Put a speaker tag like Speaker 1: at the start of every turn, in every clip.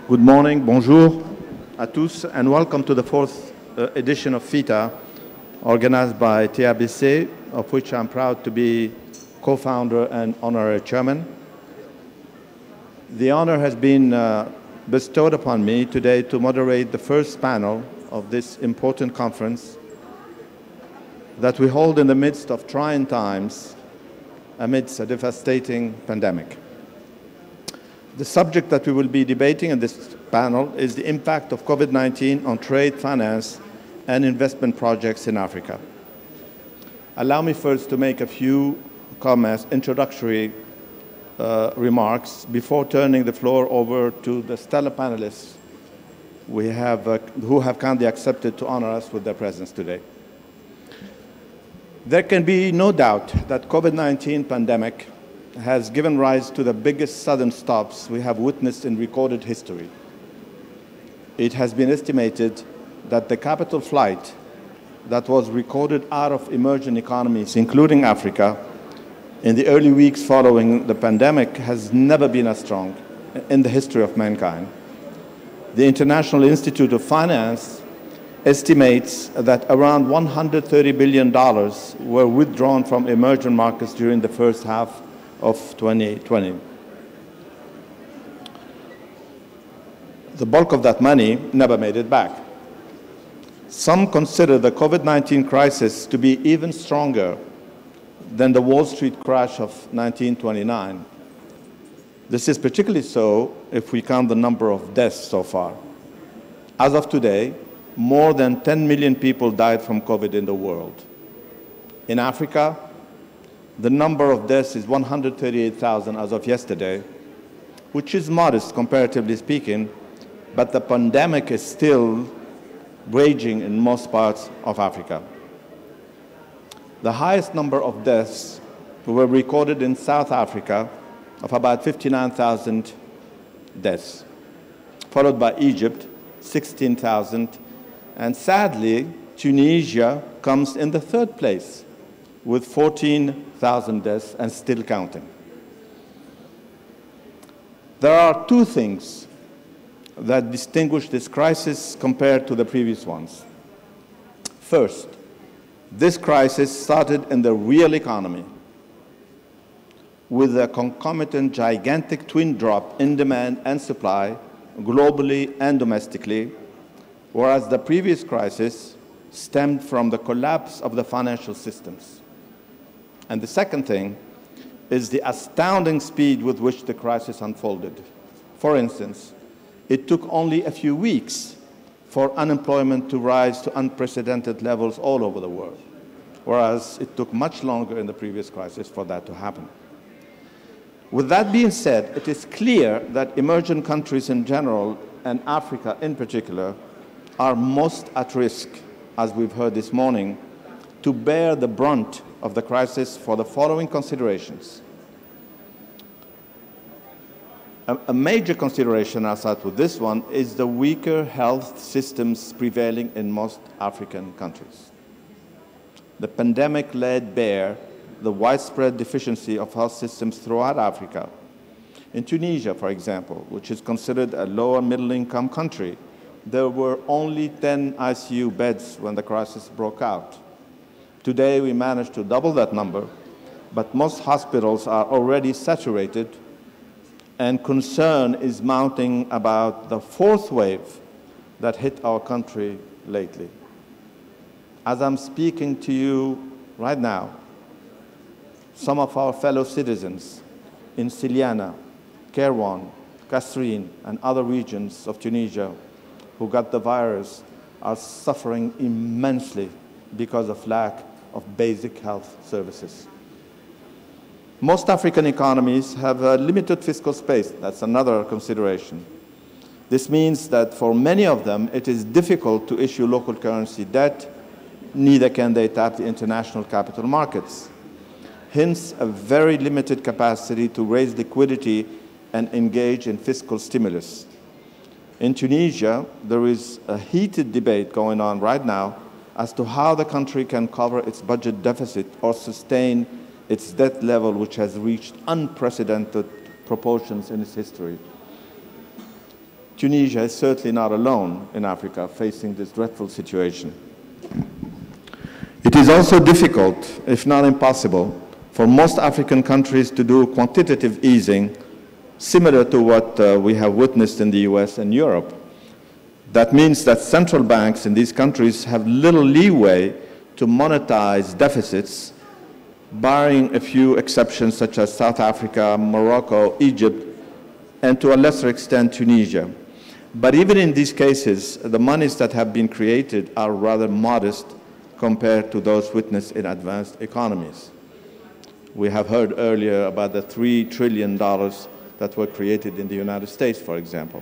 Speaker 1: Good morning, bonjour à tous, and welcome to the fourth edition of FITA, organized by TABC, of which I'm proud to be co-founder and honorary chairman. The honor has been bestowed upon me today to moderate the first panel of this important conference that we hold in the midst of trying times amidst a devastating pandemic. The subject that we will be debating in this panel is the impact of COVID-19 on trade, finance, and investment projects in Africa. Allow me first to make a few comments, introductory remarks, before turning the floor over to the stellar panelists who have kindly accepted to honor us with their presence today. There can be no doubt that COVID-19 pandemic has given rise to the biggest sudden stops we have witnessed in recorded history. It has been estimated that the capital flight that was recorded out of emerging economies, including Africa, in the early weeks following the pandemic has never been as strong in the history of mankind. The International Institute of Finance estimates that around $130 billion were withdrawn from emerging markets during the first half of 2020. The bulk of that money never made it back. Some consider the COVID-19 crisis to be even stronger than the Wall Street crash of 1929. This is particularly so if we count the number of deaths so far. As of today, more than 10 million people died from COVID in the world. In Africa, the number of deaths is 138,000 as of yesterday, which is modest comparatively speaking, but the pandemic is still raging in most parts of Africa. The highest number of deaths were recorded in South Africa, of about 59,000 deaths, followed by Egypt, 16,000, and sadly, Tunisia comes in the third place with 14,000 deaths and still counting. There are two things that distinguish this crisis compared to the previous ones. First, this crisis started in the real economy with a concomitant gigantic twin drop in demand and supply globally and domestically, whereas the previous crisis stemmed from the collapse of the financial systems. And the second thing is the astounding speed with which the crisis unfolded. For instance, it took only a few weeks for unemployment to rise to unprecedented levels all over the world, whereas it took much longer in the previous crisis for that to happen. With that being said, it is clear that emerging countries in general, and Africa in particular, are most at risk, as we've heard this morning, to bear the brunt of the crisis for the following considerations. A major consideration, I'll start with this one, is the weaker health systems prevailing in most African countries. The pandemic laid bare the widespread deficiency of health systems throughout Africa. In Tunisia, for example, which is considered a lower middle-income country, there were only 10 ICU beds when the crisis broke out. Today, we managed to double that number, but most hospitals are already saturated, and concern is mounting about the fourth wave that hit our country lately. As I'm speaking to you right now, some of our fellow citizens in Siliana, Kairouan, Kasserine, and other regions of Tunisia who got the virus are suffering immensely because of lack of basic health services. Most African economies have a limited fiscal space. That's another consideration. This means that for many of them, it is difficult to issue local currency debt, neither can they tap the international capital markets. Hence, a very limited capacity to raise liquidity and engage in fiscal stimulus. In Tunisia, there is a heated debate going on right now as to how the country can cover its budget deficit or sustain its debt level, which has reached unprecedented proportions in its history. Tunisia is certainly not alone in Africa facing this dreadful situation. It is also difficult, if not impossible, for most African countries to do quantitative easing similar to what we have witnessed in the US and Europe. That means that central banks in these countries have little leeway to monetize deficits, barring a few exceptions such as South Africa, Morocco, Egypt, and to a lesser extent Tunisia. But even in these cases, the monies that have been created are rather modest compared to those witnessed in advanced economies. We have heard earlier about the $3 trillion that were created in the United States, for example.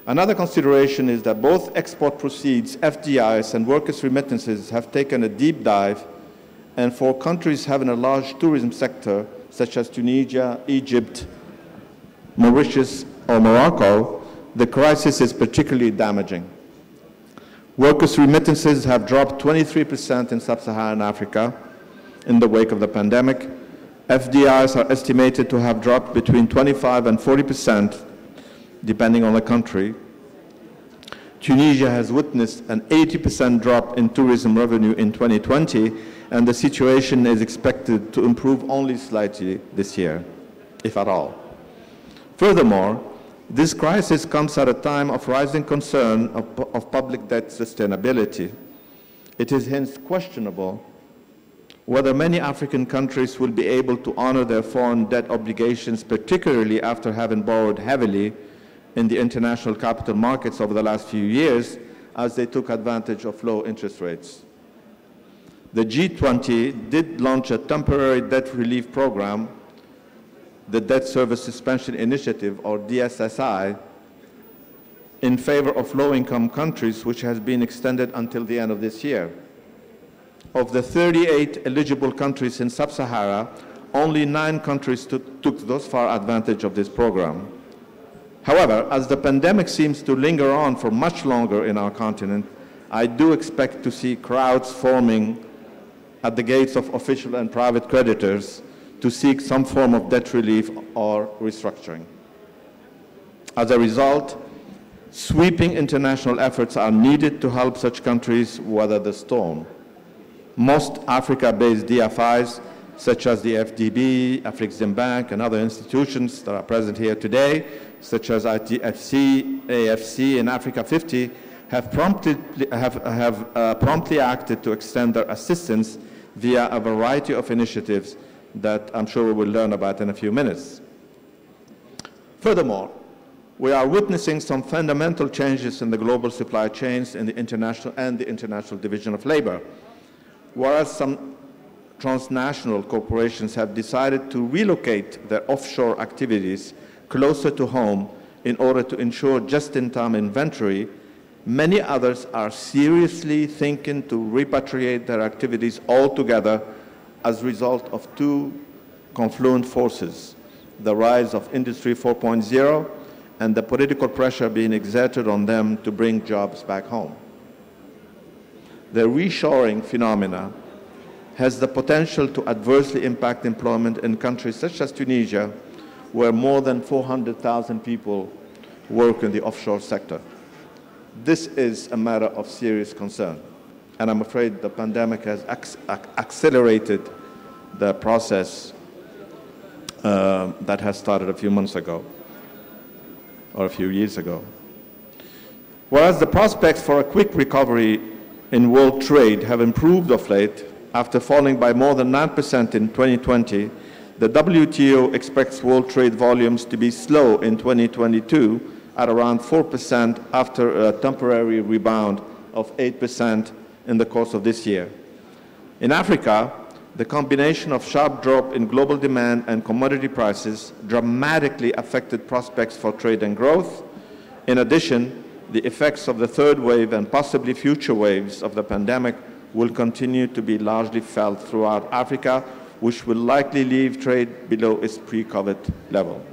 Speaker 1: Another consideration is that both export proceeds, FDIs, and workers' remittances have taken a deep dive, and for countries having a large tourism sector, such as Tunisia, Egypt, Mauritius, or Morocco, the crisis is particularly damaging. Workers' remittances have dropped 23% in sub-Saharan Africa in the wake of the pandemic. FDIs are estimated to have dropped between 25 and 40%, depending on the country. Tunisia has witnessed an 80% drop in tourism revenue in 2020, and the situation is expected to improve only slightly this year, if at all. Furthermore, this crisis comes at a time of rising concern of public debt sustainability. It is hence questionable whether many African countries will be able to honor their foreign debt obligations, particularly after having borrowed heavily in the international capital markets over the last few years as they took advantage of low interest rates. The G20 did launch a temporary debt relief program, the Debt Service Suspension Initiative, or DSSI, in favor of low-income countries, which has been extended until the end of this year. Of the 38 eligible countries in Sub-Sahara, only 9 countries took thus far advantage of this program. However, as the pandemic seems to linger on for much longer in our continent, I do expect to see crowds forming at the gates of official and private creditors to seek some form of debt relief or restructuring. As a result, sweeping international efforts are needed to help such countries weather the storm. Most Africa-based DFIs, such as the FDB, Afreximbank, and other institutions that are present here today, such as ITFC, AFC, and Africa 50, have promptly acted to extend their assistance via a variety of initiatives that I'm sure we will learn about in a few minutes. Furthermore, we are witnessing some fundamental changes in the global supply chains in the international division of labor. Whereas some transnational corporations have decided to relocate their offshore activities closer to home in order to ensure just-in-time inventory, many others are seriously thinking to repatriate their activities altogether as a result of 2 confluent forces: the rise of Industry 4.0 and the political pressure being exerted on them to bring jobs back home. The reshoring phenomena has the potential to adversely impact employment in countries such as Tunisia, where more than 400,000 people work in the offshore sector. This is a matter of serious concern, and I'm afraid the pandemic has accelerated the process that has started a few months ago, or a few years ago. Whereas the prospects for a quick recovery in world trade have improved of late, after falling by more than 9% in 2020, the WTO expects world trade volumes to be slow in 2022 at around 4% after a temporary rebound of 8% in the course of this year. In Africa, the combination of sharp drop in global demand and commodity prices dramatically affected prospects for trade and growth. In addition, the effects of the third wave and possibly future waves of the pandemic will continue to be largely felt throughout Africa, which will likely leave trade below its pre-COVID level.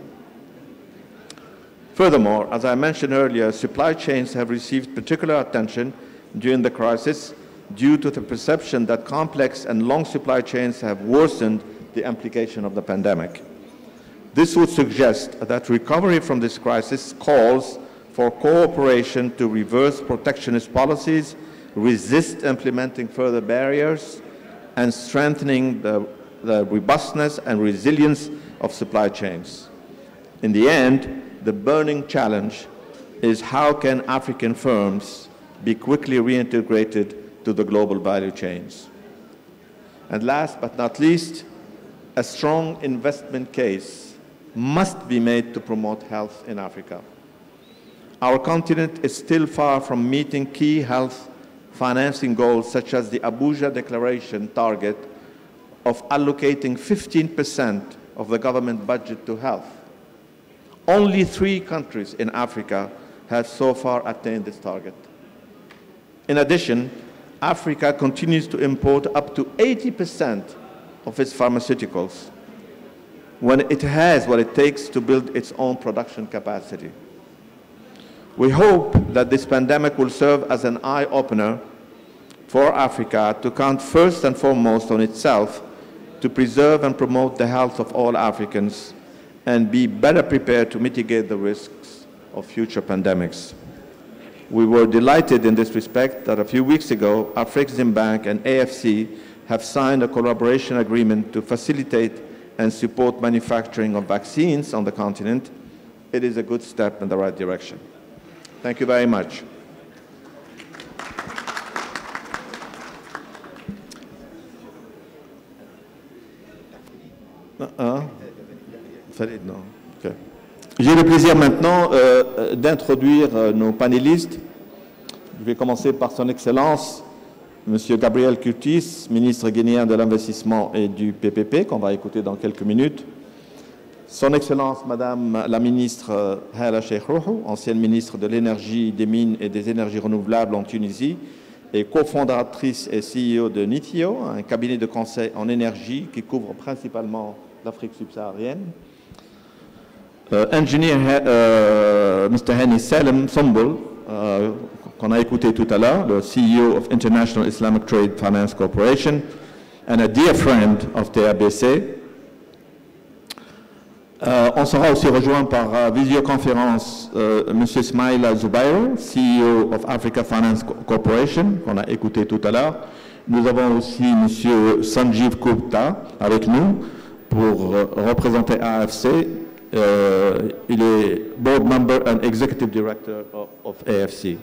Speaker 1: Furthermore, as I mentioned earlier, supply chains have received particular attention during the crisis due to the perception that complex and long supply chains have worsened the implication of the pandemic. This would suggest that recovery from this crisis calls for cooperation to reverse protectionist policies, resist implementing further barriers, and strengthening the robustness and resilience of supply chains. In the end, the burning challenge is how can African firms be quickly reintegrated to the global value chains. And last but not least, a strong investment case must be made to promote health in Africa. Our continent is still far from meeting key health financing goals such as the Abuja Declaration target of allocating 15% of the government budget to health. Only 3 countries in Africa have so far attained this target. In addition, Africa continues to import up to 80% of its pharmaceuticals when it has what it takes to build its own production capacity. We hope that this pandemic will serve as an eye-opener for Africa to count first and foremost on itself to preserve and promote the health of all Africans and be better prepared to mitigate the risks of future pandemics. We were delighted in this respect that a few weeks ago, Afreximbank and AFC have signed a collaboration agreement to facilitate and support manufacturing of vaccines on the continent. It is a good step in the right direction. Thank you very much. Okay. J'ai le plaisir maintenant d'introduire nos panélistes. Je vais commencer par son Excellence, M. Gabriel Curtis, ministre guinéen de l'Investissement et du PPP, qu'on va écouter dans quelques minutes. Son Excellence, Madame la ministre Hala Cheikh Rouhou, ancienne ministre de l'Énergie, des Mines et des Énergies Renouvelables en Tunisie, et cofondatrice et CEO de Nithio, un cabinet de conseil en énergie qui couvre principalement l'Afrique subsaharienne. Engineer Mr. Hani Salem Sombol, qu'on a écouté tout à l'heure, le CEO of International Islamic Trade Finance Corporation, and a dear friend of TABC. On sera aussi rejoint par visioconférence M. Smaila Zubairo, CEO of Africa Finance Corporation, qu'on a écouté tout à l'heure. Nous avons aussi M. Sanjeev Gupta avec nous pour représenter AFC. Il est board member and executive director of AFC.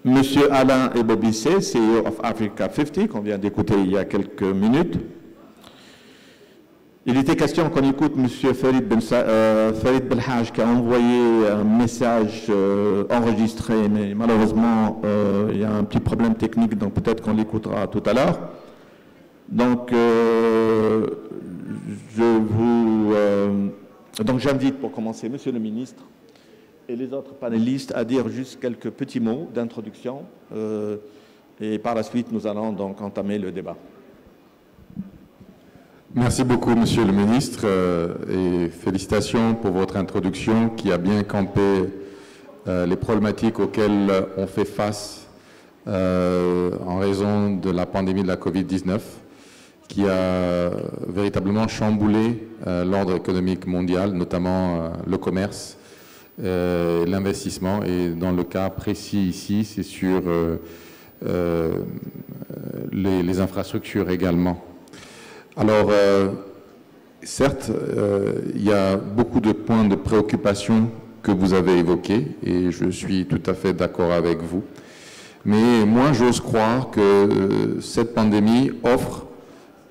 Speaker 1: M. Alain Ebobisse, CEO of Africa 50, qu'on vient d'écouter il y a quelques minutes. Il était question qu'on écoute M. Farid Belhaj qui a envoyé un message enregistré, mais malheureusement, il y a un petit problème technique, donc peut-être qu'on l'écoutera tout à l'heure. Donc, j'invite pour commencer M. le ministre et les autres panélistes à dire juste quelques petits mots d'introduction et par la suite, nous allons donc entamer le débat.
Speaker 2: Merci beaucoup, Monsieur le ministre, et félicitations pour votre introduction qui a bien campé les problématiques auxquelles on fait face en raison de la pandémie de la Covid-19 qui a véritablement chamboulé l'ordre économique mondial, notamment le commerce, l'investissement, et dans le cas précis ici, c'est sur les infrastructures également. Alors, certes, il y a beaucoup de points de préoccupation que vous avez évoqués et je suis tout à fait d'accord avec vous. Mais moi, j'ose croire que cette pandémie offre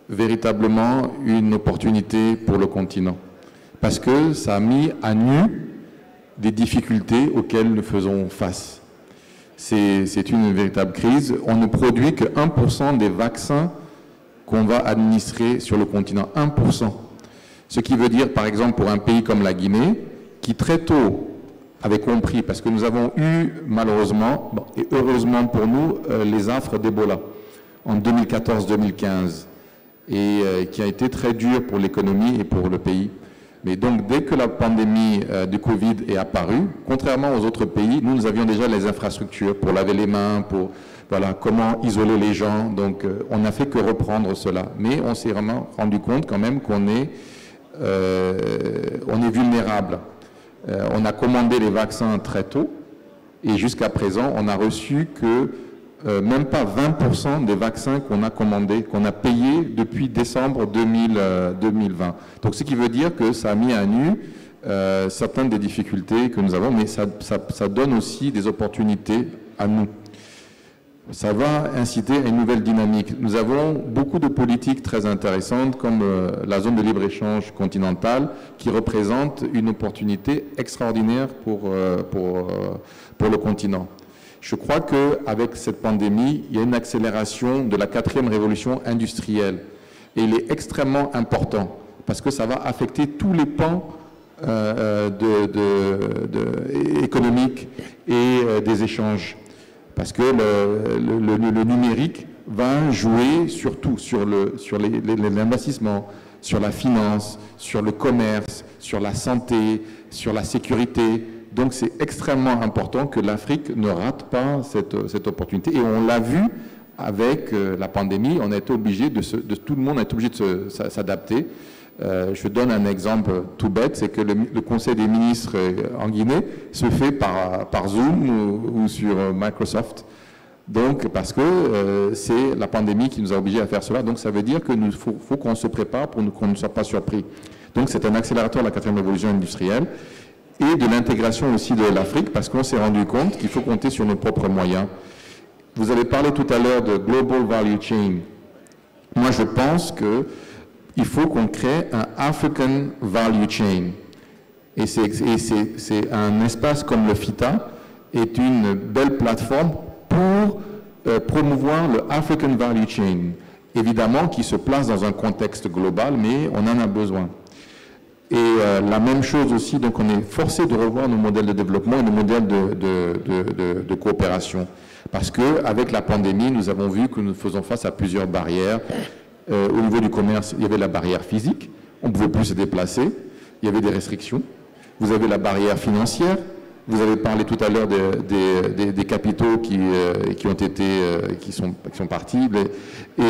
Speaker 2: véritablement une opportunité pour le continent parce que ça a mis à nu des difficultés auxquelles nous faisons face. C'est une véritable crise. On ne produit que 1% des vaccins qu'on va administrer sur le continent, 1%. Ce qui veut dire, par exemple, pour un pays comme la Guinée, qui très tôt avait compris, parce que nous avons eu, malheureusement, et heureusement pour nous, les affres d'Ebola en 2014-2015, et qui a été très dur pour l'économie et pour le pays. Mais donc, dès que la pandémie du Covid est apparue, contrairement aux autres pays, nous avions déjà les infrastructures pour laver les mains, pour voilà, comment isoler les gens. Donc, on n'a fait que reprendre cela. Mais on s'est vraiment rendu compte quand même qu'on est on est vulnérable. On a commandé les vaccins très tôt et jusqu'à présent, on n'a reçu que même pas 20% des vaccins qu'on a commandés, qu'on a payés depuis décembre 2020. Donc, ce qui veut dire que ça a mis à nu certaines des difficultés que nous avons, mais ça donne aussi des opportunités à nous. Ça va inciter à une nouvelle dynamique. Nous avons beaucoup de politiques très intéressantes comme la zone de libre-échange continentale qui représente une opportunité extraordinaire pour le continent. Je crois qu'avec cette pandémie, il y a une accélération de la 4e révolution industrielle. Et il est extrêmement important parce que ça va affecter tous les pans économiques et des échanges. Parce que le numérique va jouer surtout sur l'investissement, sur la finance, sur le commerce, sur la santé, sur la sécurité. Donc c'est extrêmement important que l'Afrique ne rate pas cette opportunité. Et on l'a vu avec la pandémie, on a été obligé tout le monde a été obligé de s'adapter. Je donne un exemple tout bête, c'est que le Conseil des ministres en Guinée se fait par Zoom ou sur Microsoft. Donc, parce que c'est la pandémie qui nous a obligés à faire cela. Donc, ça veut dire qu'il faut qu'on se prépare pour qu'on ne soit pas surpris. Donc, c'est un accélérateur de la 4e révolution industrielle et de l'intégration aussi de l'Afrique, parce qu'on s'est rendu compte qu'il faut compter sur nos propres moyens. Vous avez parlé tout à l'heure de Global Value Chain. Moi, je pense qu'il faut qu'on crée un African Value Chain. Et c'est un espace comme le FITA est une belle plateforme pour promouvoir le African Value Chain. Évidemment, qui se place dans un contexte global, mais on en a besoin. Et la même chose aussi, donc on est forcé de revoir nos modèles de développement et nos modèles de coopération. Parce qu'avec la pandémie, nous avons vu que nous faisons face à plusieurs barrières. Au niveau du commerce, il y avait la barrière physique, on ne pouvait plus se déplacer, il y avait des restrictions. Vous avez la barrière financière, vous avez parlé tout à l'heure des capitaux qui sont partis, et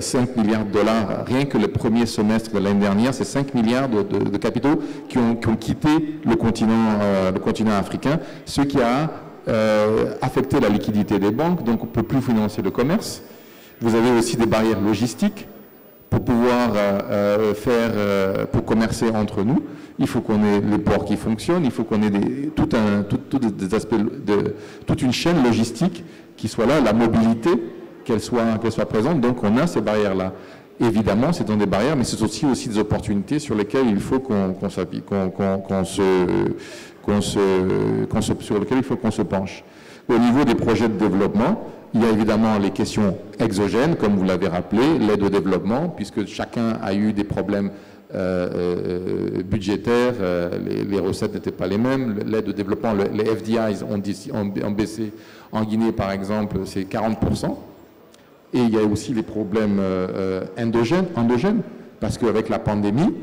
Speaker 2: 5 milliards de dollars, rien que le premier semestre de l'année dernière, c'est 5 milliards de capitaux qui ont quitté le continent africain, ce qui a affecté la liquidité des banques, donc on ne peut plus financer le commerce. Vous avez aussi des barrières logistiques pour pouvoir pour commercer entre nous. Il faut qu'on ait les ports qui fonctionnent, il faut qu'on ait des aspects toute une chaîne logistique qui soit là, la mobilité, qu'elle soit présente. Donc on a ces barrières-là. Évidemment, c'est dans des barrières, mais c'est aussi des opportunités sur lesquelles il faut sur lesquelles il faut qu'on se penche. Au niveau des projets de développement, il y a évidemment les questions exogènes, comme vous l'avez rappelé, l'aide au développement, puisque chacun a eu des problèmes budgétaires, les recettes n'étaient pas les mêmes, l'aide au développement, les FDIs ont baissé en Guinée, par exemple, c'est 40%. Et il y a aussi les problèmes endogènes, parce qu'avec la pandémie,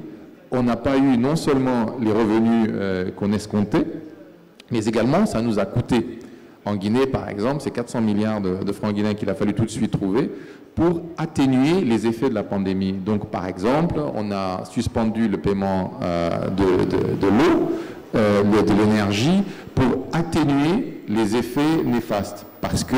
Speaker 2: on n'a pas eu non seulement les revenus qu'on escomptait, mais également ça nous a coûté. En Guinée, par exemple, c'est 400 milliards de francs guinéens qu'il a fallu tout de suite trouver pour atténuer les effets de la pandémie. Donc, par exemple, on a suspendu le paiement de l'eau, de l'énergie, pour atténuer les effets néfastes. Parce que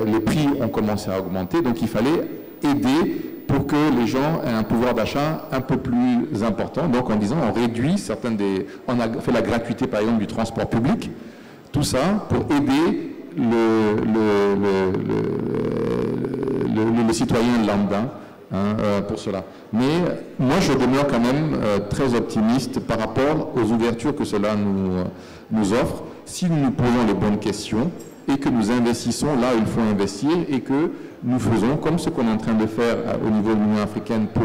Speaker 2: les prix ont commencé à augmenter, donc il fallait aider pour que les gens aient un pouvoir d'achat un peu plus important. Donc, en disant, on réduit on a fait la gratuité, par exemple, du transport public. Tout ça pour aider le citoyen lambda pour cela. Mais moi, je demeure quand même très optimiste par rapport aux ouvertures que cela nous offre, si nous nous posons les bonnes questions et que nous investissons là où il faut investir et que nous faisons comme ce qu'on est en train de faire au niveau de l'Union africaine pour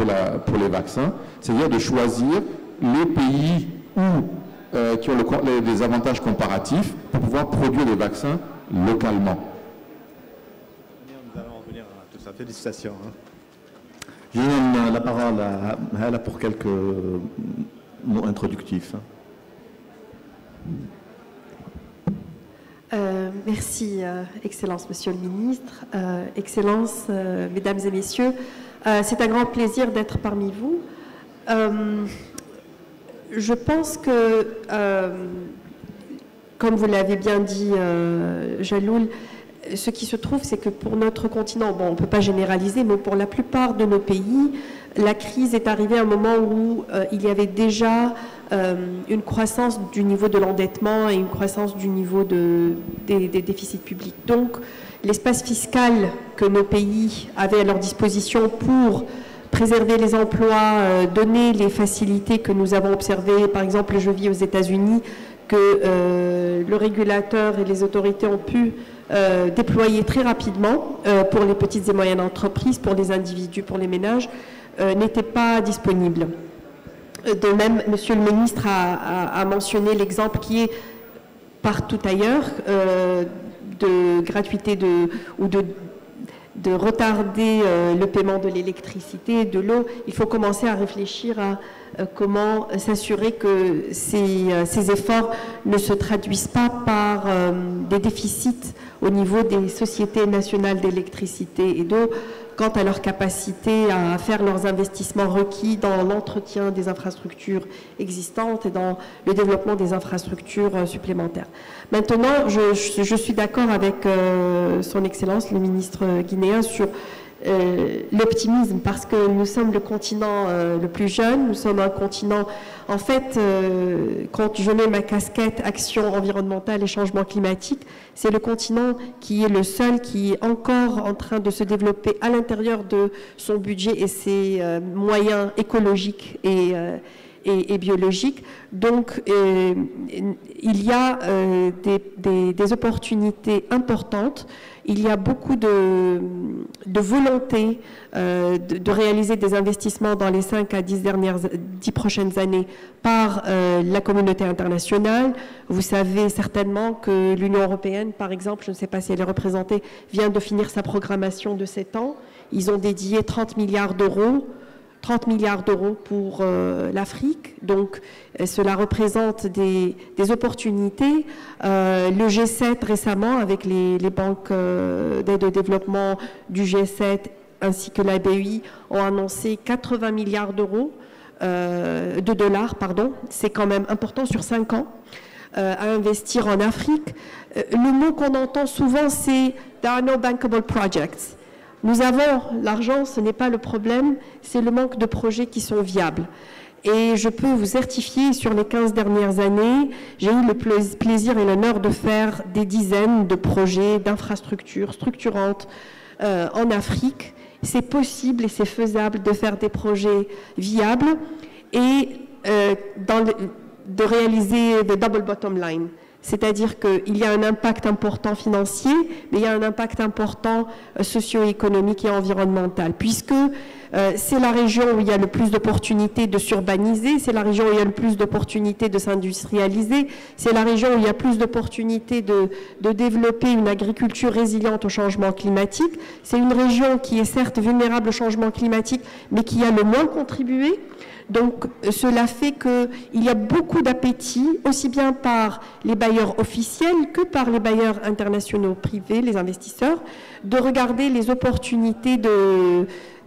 Speaker 2: les vaccins, c'est-à-dire de choisir les pays qui ont des avantages comparatifs pour pouvoir produire des vaccins localement.
Speaker 1: Nous allons revenir à tout ça. Félicitations. Je donne la parole à Hala pour quelques mots introductifs.
Speaker 3: Merci, Excellence, Monsieur le Ministre, Excellences, Mesdames et Messieurs. C'est un grand plaisir d'être parmi vous. Je pense que, comme vous l'avez bien dit, Jaloul, ce qui se trouve, c'est que pour notre continent, bon, on ne peut pas généraliser, mais pour la plupart de nos pays, la crise est arrivée à un moment où il y avait déjà une croissance du niveau de l'endettement et une croissance du niveau des déficits publics. Donc, l'espace fiscal que nos pays avaient à leur disposition pour préserver les emplois, donner les facilités que nous avons observées, par exemple, je vis aux États-Unis, que le régulateur et les autorités ont pu déployer très rapidement pour les petites et moyennes entreprises, pour les individus, pour les ménages, n'était pas disponible. De même, Monsieur le ministre a mentionné l'exemple qui est partout ailleurs de gratuité ou de retarder le paiement de l'électricité, de l'eau. Il faut commencer à réfléchir à comment s'assurer que ces efforts ne se traduisent pas par des déficits au niveau des sociétés nationales d'électricité et d'eau quant à leur capacité à faire leurs investissements requis dans l'entretien des infrastructures existantes et dans le développement des infrastructures supplémentaires. Maintenant, je suis d'accord avec son Excellence, le ministre guinéen, sur l'optimisme, parce que nous sommes le continent le plus jeune, nous sommes un continent, en fait, quand je mets ma casquette action environnementale et changement climatique, c'est le continent qui est le seul qui est encore en train de se développer à l'intérieur de son budget et ses moyens écologiques et biologiques. Donc, il y a des opportunités importantes. Il y a beaucoup de volonté de réaliser des investissements dans les 5 à 10 prochaines années par la communauté internationale. Vous savez certainement que l'Union européenne, par exemple, je ne sais pas si elle est représentée, vient de finir sa programmation de 7 ans. Ils ont dédié 30 milliards d'euros pour l'Afrique. Donc, cela représente des opportunités. Le G7 récemment, avec les banques d'aide au développement du G7 ainsi que la BEI, ont annoncé 80 milliards de dollars, c'est quand même important sur 5 ans, à investir en Afrique. Le mot qu'on entend souvent, c'est « there are no bankable projects ». Nous avons l'argent, ce n'est pas le problème, c'est le manque de projets qui sont viables. Et je peux vous certifier, sur les 15 dernières années, j'ai eu le plaisir et l'honneur de faire des dizaines de projets d'infrastructures structurantes en Afrique. C'est possible et c'est faisable de faire des projets viables et de réaliser le double bottom line. C'est-à-dire qu'il y a un impact important financier, mais il y a un impact important socio-économique et environnemental, puisque c'est la région où il y a le plus d'opportunités de s'urbaniser, c'est la région où il y a le plus d'opportunités de s'industrialiser, c'est la région où il y a plus d'opportunités de développer une agriculture résiliente au changement climatique. C'est une région qui est certes vulnérable au changement climatique, mais qui a le moins contribué. Donc, cela fait qu'il y a beaucoup d'appétit, aussi bien par les bailleurs officiels que par les bailleurs internationaux privés, les investisseurs, de regarder les opportunités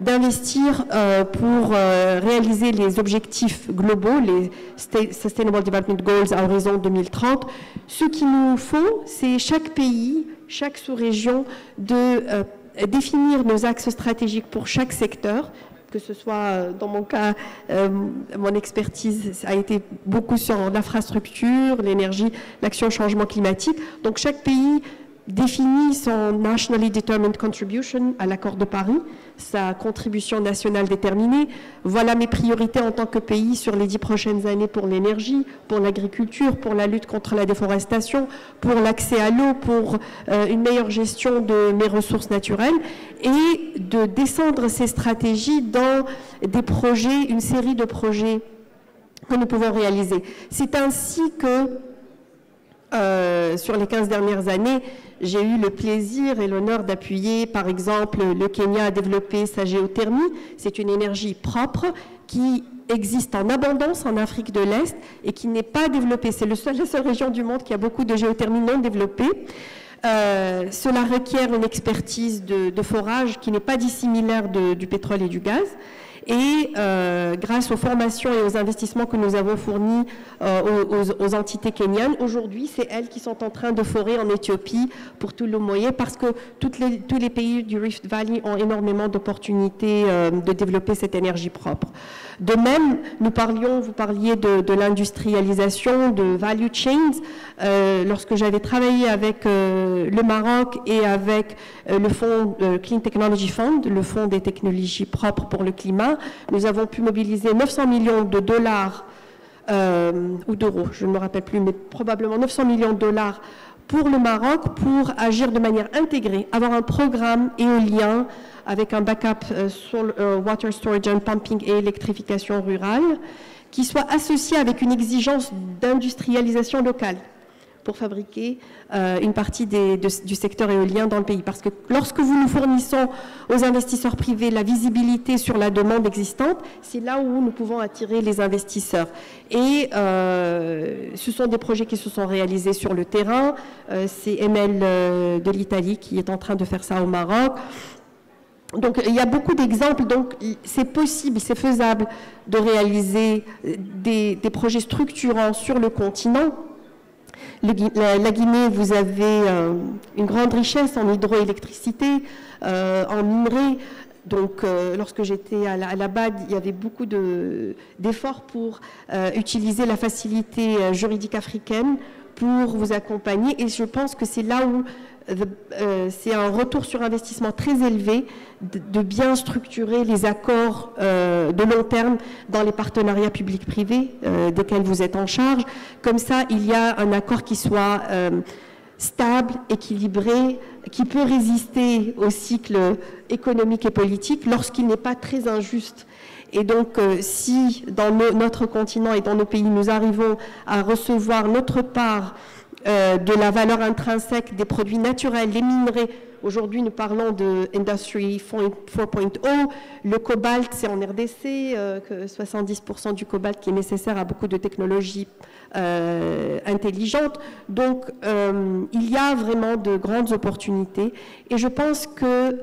Speaker 3: d'investir pour réaliser les objectifs globaux, les Sustainable Development Goals à horizon 2030. Ce qu'il nous faut, c'est chaque pays, chaque sous-région, de définir nos axes stratégiques pour chaque secteur, que ce soit, dans mon cas, mon expertise a été beaucoup sur l'infrastructure, l'énergie, l'action au changement climatique. Donc chaque pays définit son Nationally Determined Contribution à l'accord de Paris, sa contribution nationale déterminée. Voilà mes priorités en tant que pays sur les 10 prochaines années pour l'énergie, pour l'agriculture, pour la lutte contre la déforestation, pour l'accès à l'eau, pour une meilleure gestion de mes ressources naturelles, et de descendre ces stratégies dans des projets, une série de projets que nous pouvons réaliser. C'est ainsi que, sur les 15 dernières années, j'ai eu le plaisir et l'honneur d'appuyer, par exemple, le Kenya à développer sa géothermie. C'est une énergie propre qui existe en abondance en Afrique de l'Est et qui n'est pas développée. C'est la seule région du monde qui a beaucoup de géothermie non développée. Cela requiert une expertise de forage qui n'est pas dissimilaire du pétrole et du gaz. Et grâce aux formations et aux investissements que nous avons fournis aux entités kenyanes, aujourd'hui, c'est elles qui sont en train de forer en Éthiopie pour tout le moyen, parce que tous les pays du Rift Valley ont énormément d'opportunités de développer cette énergie propre. De même, vous parliez de l'industrialisation, de value chains. Lorsque j'avais travaillé avec le Maroc et avec le fonds Clean Technology Fund, le fonds des technologies propres pour le climat, nous avons pu mobiliser 900 millions de dollars ou d'euros, je ne me rappelle plus, mais probablement 900 millions de dollars pour le Maroc pour agir de manière intégrée, avoir un programme éolien avec un backup sur water storage and pumping et électrification rurale qui soit associé avec une exigence d'industrialisation locale pour fabriquer une partie du secteur éolien dans le pays. Parce que lorsque nous fournissons aux investisseurs privés la visibilité sur la demande existante, c'est là où nous pouvons attirer les investisseurs. Et ce sont des projets qui se sont réalisés sur le terrain. C'est ML de l'Italie qui est en train de faire ça au Maroc. Donc, il y a beaucoup d'exemples. Donc, c'est possible, c'est faisable de réaliser des projets structurants sur le continent. La Guinée, vous avez une grande richesse en hydroélectricité, en minerais. Donc, lorsque j'étais à la BAD, il y avait beaucoup d'efforts pour utiliser la facilité juridique africaine pour vous accompagner. Et je pense que c'est là où c'est un retour sur investissement très élevé de bien structurer les accords de long terme dans les partenariats publics-privés desquels vous êtes en charge. Comme ça, il y a un accord qui soit stable, équilibré, qui peut résister au cycle économique et politique lorsqu'il n'est pas très injuste. Et donc, si dans notre continent et dans nos pays, nous arrivons à recevoir notre part de la valeur intrinsèque des produits naturels, les minerais. Aujourd'hui, nous parlons de Industry 4.0. Le cobalt, c'est en RDC, que 70% du cobalt qui est nécessaire à beaucoup de technologies intelligentes. Donc, il y a vraiment de grandes opportunités. Et je pense que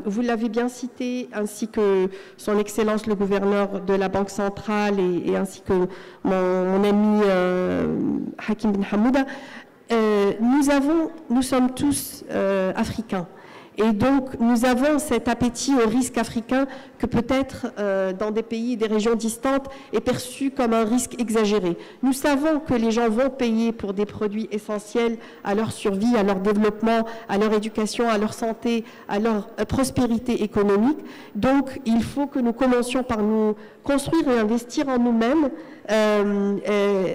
Speaker 3: vous l'avez bien cité, ainsi que son Excellence le gouverneur de la Banque centrale et ainsi que mon ami Hakim Ben Hamouda, nous sommes tous africains. Et donc, nous avons cet appétit au risque africain que peut-être dans des pays, des régions distantes, est perçu comme un risque exagéré. Nous savons que les gens vont payer pour des produits essentiels à leur survie, à leur développement, à leur éducation, à leur santé, à leur prospérité économique. Donc, il faut que nous commencions par nous construire et investir en nous-mêmes.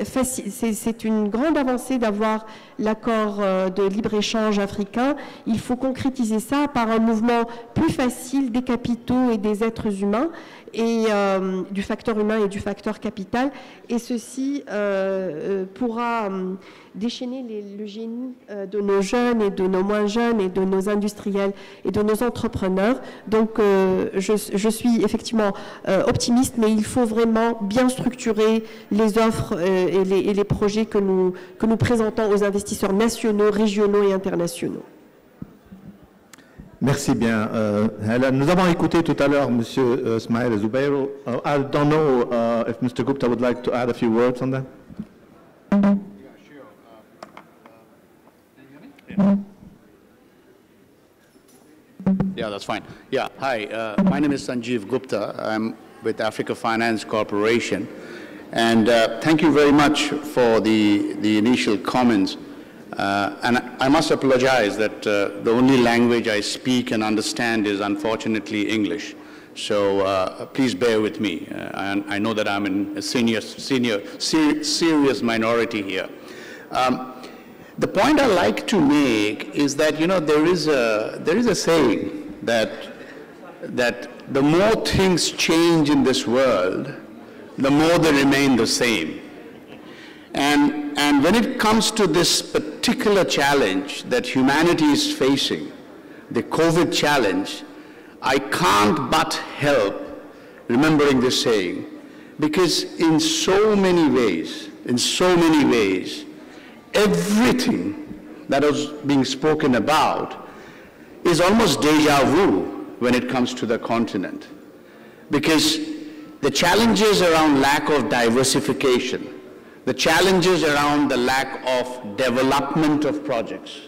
Speaker 3: C'est une grande avancée d'avoir l'accord de libre-échange africain. Il faut concrétiser ça par un mouvement plus facile des capitaux et des êtres humains, et du facteur humain et du facteur capital. Et ceci pourra déchaîner le génie de nos jeunes et de nos moins jeunes et de nos industriels et de nos entrepreneurs. Donc je suis effectivement optimiste, mais il faut vraiment bien structurer les offres et les projets que nous présentons aux investisseurs nationaux, régionaux et internationaux.
Speaker 1: Merci bien, Helen. Nous avons écouté tout à l'heure M. Ismail Zoubeiro. I don't know if Mr. Gupta would like to add a few words on that.
Speaker 4: Yeah, sure. Can you hear me? Yeah, that's fine. Yeah, hi. My name is Sanjeev Gupta. I'm with Africa Finance Corporation. And thank you very much for the initial comments. And I must apologize that the only language I speak and understand is unfortunately English. So please bear with me. I know that I'm in a serious minority here. The point I like to make is that, you know, there is a saying that the more things change in this world, the more they remain the same. And when it comes to this particular challenge that humanity is facing, the COVID challenge, I can't but help remembering this saying, because in so many ways, everything that was being spoken about is almost deja vu when it comes to the continent. because the challenges around lack of diversification, the challenges around the lack of development of projects,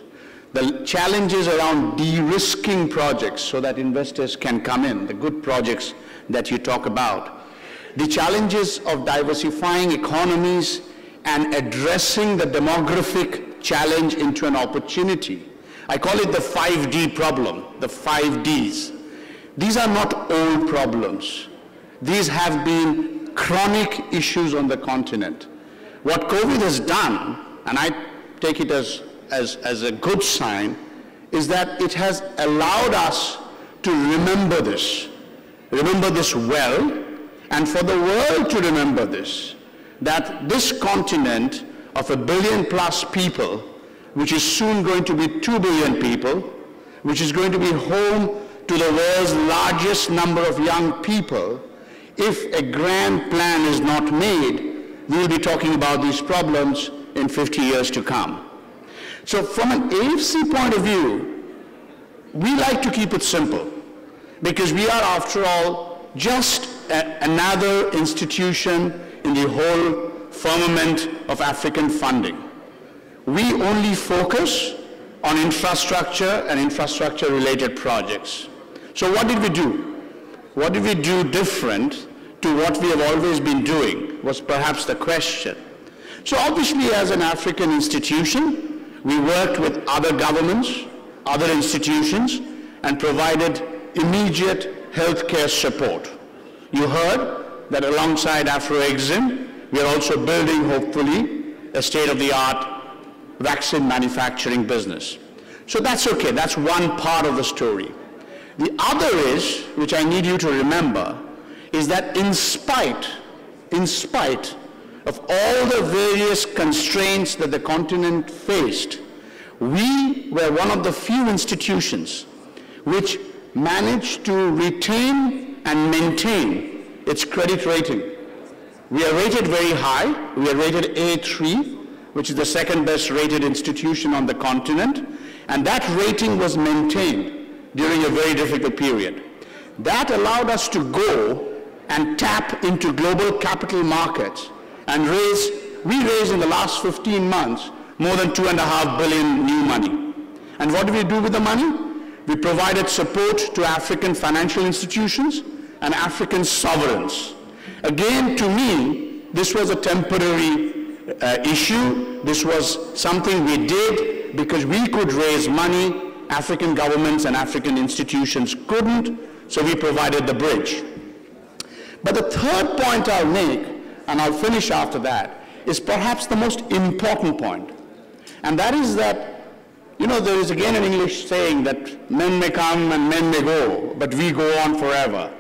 Speaker 4: the challenges around de-risking projects so that investors can come in, the good projects that you talk about, the challenges of diversifying economies and addressing the demographic challenge into an opportunity. I call it the 5D problem, the 5 Ds. These are not old problems. These have been chronic issues on the continent. What COVID has done, and I take it as a good sign, is that it has allowed us to remember this well, and for the world to remember this, that this continent of 1 billion plus people, which is soon going to be 2 billion people, which is going to be home to the world's largest number of young people, if a grand plan is not made, we will be talking about these problems in 50 years to come. So from an AFC point of view, we like to keep it simple, because we are, after all, just another institution in the whole firmament of African funding. We only focus on infrastructure and infrastructure-related projects. So what did we do? What did we do different to what we have always been doing was perhaps the question. So obviously, as an African institution, we worked with other governments, other institutions, and provided immediate healthcare support. You heard that alongside Afro-Exim, we are also building, hopefully, a state-of-the-art vaccine manufacturing business. So that's okay, that's one part of the story. The other is, which I need you to remember, is that in spite of all the various constraints that the continent faced, we were one of the few institutions which managed to retain and maintain its credit rating. We are rated very high. We are rated A3, which is the second best rated institution on the continent, and that rating was maintained during a very difficult period. That allowed us to go and tap into global capital markets and we raised in the last 15 months more than $2.5 billion new money. And what did we do with the money? We provided support to African financial institutions and African sovereigns. Again, to me, this was a temporary issue. This was something we did because we could raise money. African governments and African institutions couldn't, so we provided the bridge. But the third point I'll make, and I'll finish after that, is perhaps the most important point. And that is that, you know, there is again an English saying that men may come and men may go, but we go on forever.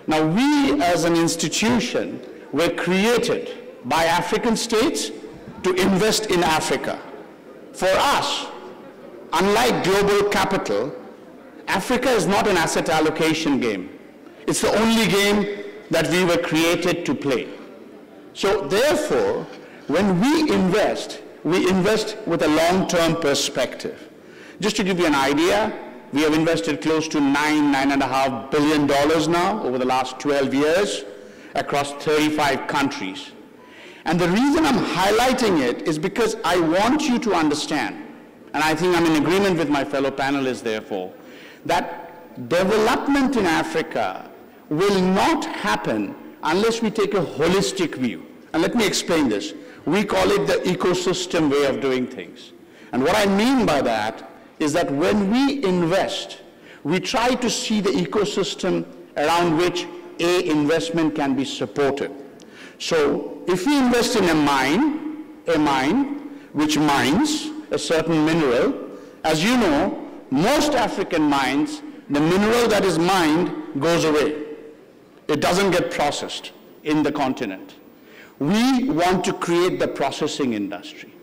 Speaker 4: Now, we as an institution were created by African states to invest in Africa. For us, unlike global capital, Africa is not an asset allocation game. It's the only game that we were created to play. So therefore, when we invest with a long-term perspective. Just to give you an idea, we have invested close to $9.5 billion now over the last 12 years across 35 countries. And the reason I'm highlighting it is because I want you to understand, and I think I'm in agreement with my fellow panelists therefore, that development in Africa will not happen unless we take a holistic view. And let me explain this. We call it the ecosystem way of doing things. And what I mean by that is that when we invest, we try to see the ecosystem around which a investment can be supported. So if we invest in a mine which mines a certain mineral, as you know, most African mines, the mineral that is mined goes away. It doesn't get processed in the continent. We want to create the processing industry.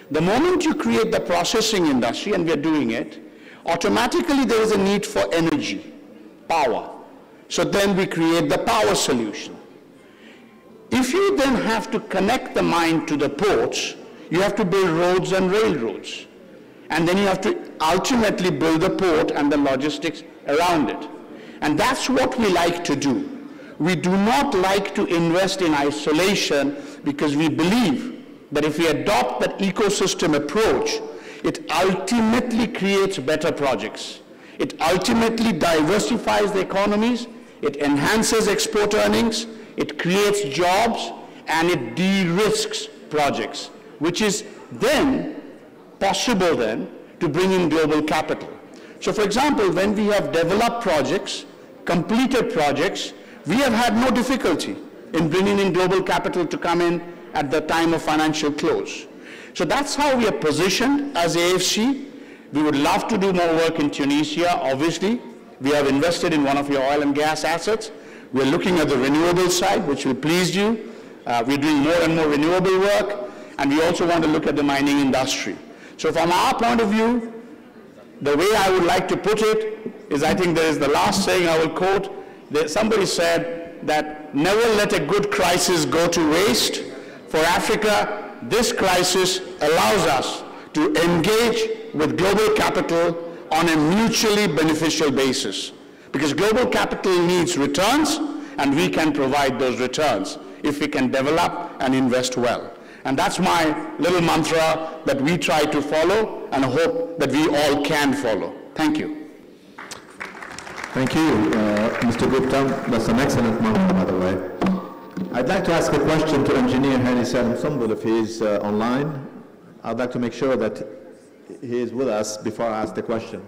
Speaker 4: The moment you create the processing industry, and we are doing it, automatically there is a need for energy, power. So then we create the power solution. If you then have to connect the mine to the ports, you have to build roads and railroads. And then you have to ultimately build the port and the logistics around it. And that's what we like to do. we do not like to invest in isolation because we believe that if we adopt that ecosystem approach, it ultimately creates better projects. It ultimately diversifies the economies, it enhances export earnings, it creates jobs, and it de-risks projects, which is then possible then to bring in global capital. So for example, when we have developed projects, completed projects, we have had no difficulty in bringing in global capital to come in at the time of financial close. So that's how we are positioned as AFC. We would love to do more work in Tunisia, obviously. We have invested in one of your oil and gas assets. We're looking at the renewable side, which will please you. We're doing more and more renewable work, and we also want to look at the mining industry. So from our point of view, the way I would like to put it is, I think there is the last saying I will quote, that somebody said that never let a good crisis go to waste. For Africa, this crisis allows us to engage with global capital on a mutually beneficial basis. Because global capital needs returns, and we can provide those returns if we can develop and invest well. And that's my little mantra that we try to follow and hope that we all can follow. Thank you.
Speaker 1: Thank you, Mr. Gupta. That's an excellent mantra, by the way. I'd like to ask a question to Engineer Hani Salim Sumbul if he is online. I'd like to make sure that he is with us before I ask the question.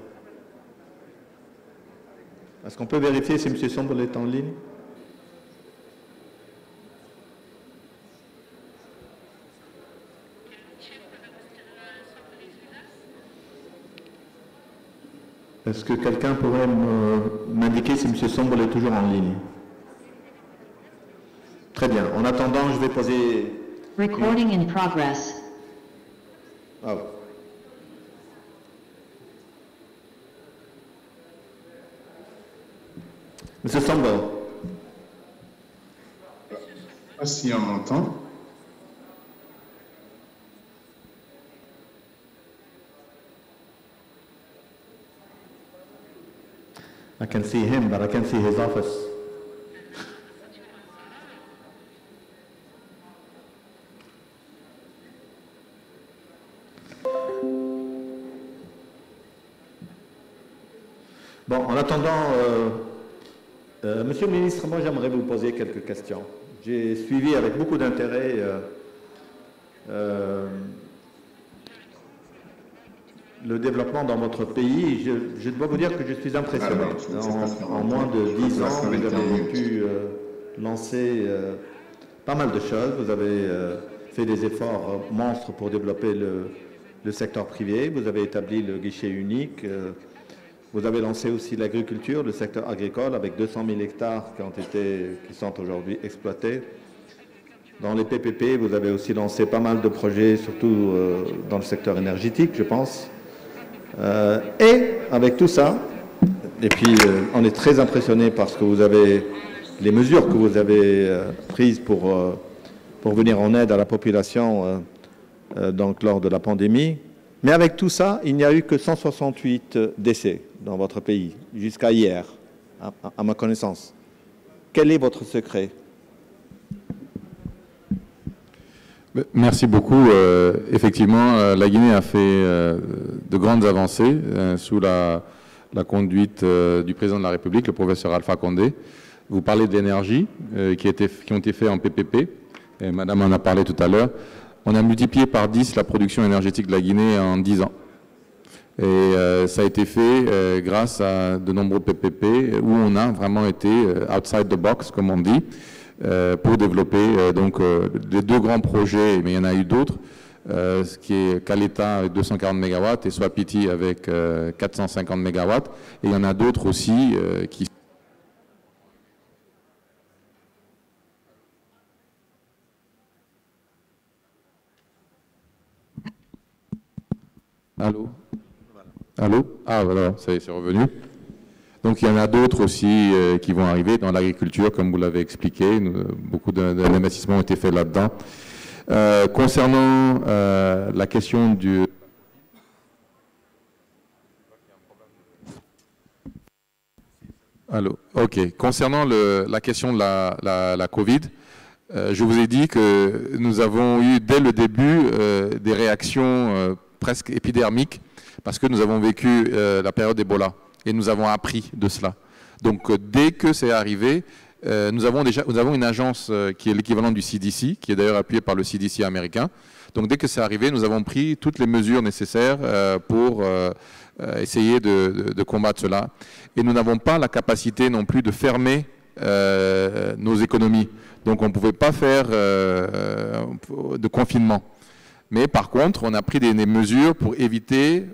Speaker 1: Est-ce qu'on peut vérifier si M. Sumbul est en ligne? Est-ce que quelqu'un pourrait m'indiquer si M. Sumbul est toujours en ligne? Très bien. En attendant, je vais poser...
Speaker 5: Recording in progress.
Speaker 1: Oh. M. Sumbul.
Speaker 6: Si on m'entend.
Speaker 1: I can see him, but I can't see his office. Bon, en attendant, Monsieur le ministre, moi j'aimerais vous poser quelques questions. J'ai suivi avec beaucoup d'intérêt le développement dans votre pays. Je dois vous dire que je suis impressionné. En moins de 10 ans, vous avez pu lancer pas mal de choses. Vous avez fait des efforts monstres pour développer le secteur privé. Vous avez établi le guichet unique. Vous avez lancé aussi l'agriculture, le secteur agricole, avec 200 000 hectares qui sont aujourd'hui exploités. Dans les PPP, vous avez aussi lancé pas mal de projets, surtout dans le secteur énergétique, je pense. Et avec tout ça, et puis on est très impressionné par ce que vous avez, les mesures que vous avez prises pour venir en aide à la population donc lors de la pandémie. Mais avec tout ça, il n'y a eu que 168 décès dans votre pays, jusqu'à hier, à ma connaissance. Quel est votre secret?
Speaker 2: Merci beaucoup. Effectivement, la Guinée a fait de grandes avancées sous la conduite du président de la République, le professeur Alpha Condé. Vous parlez de l'énergie qui ont été faits en PPP, et Madame en a parlé tout à l'heure. On a multiplié par 10 la production énergétique de la Guinée en 10 ans. Et ça a été fait grâce à de nombreux PPP où on a vraiment été outside the box, comme on dit, pour développer donc les deux grands projets, mais il y en a eu d'autres, ce qui est Caleta avec 240 MW et Swapiti avec 450 MW. Et il y en a d'autres aussi qui... Allô? Allô? Ah voilà, ça y est, c'est revenu. Donc il y en a d'autres aussi qui vont arriver dans l'agriculture, comme vous l'avez expliqué. Beaucoup d'investissements ont été faits là-dedans. Concernant la question du... Alors, ok. Concernant la question de la Covid, je vous ai dit que nous avons eu dès le début des réactions presque épidermiques parce que nous avons vécu la période Ebola et nous avons appris de cela. Donc, dès que c'est arrivé, nous avons une agence qui est l'équivalent du CDC, qui est d'ailleurs appuyée par le CDC américain. Donc, dès que c'est arrivé, nous avons pris toutes les mesures nécessaires pour essayer de combattre cela. Et nous n'avons pas la capacité non plus de fermer nos économies. Donc, on ne pouvait pas faire de confinement. Mais par contre, on a pris des mesures pour éviter,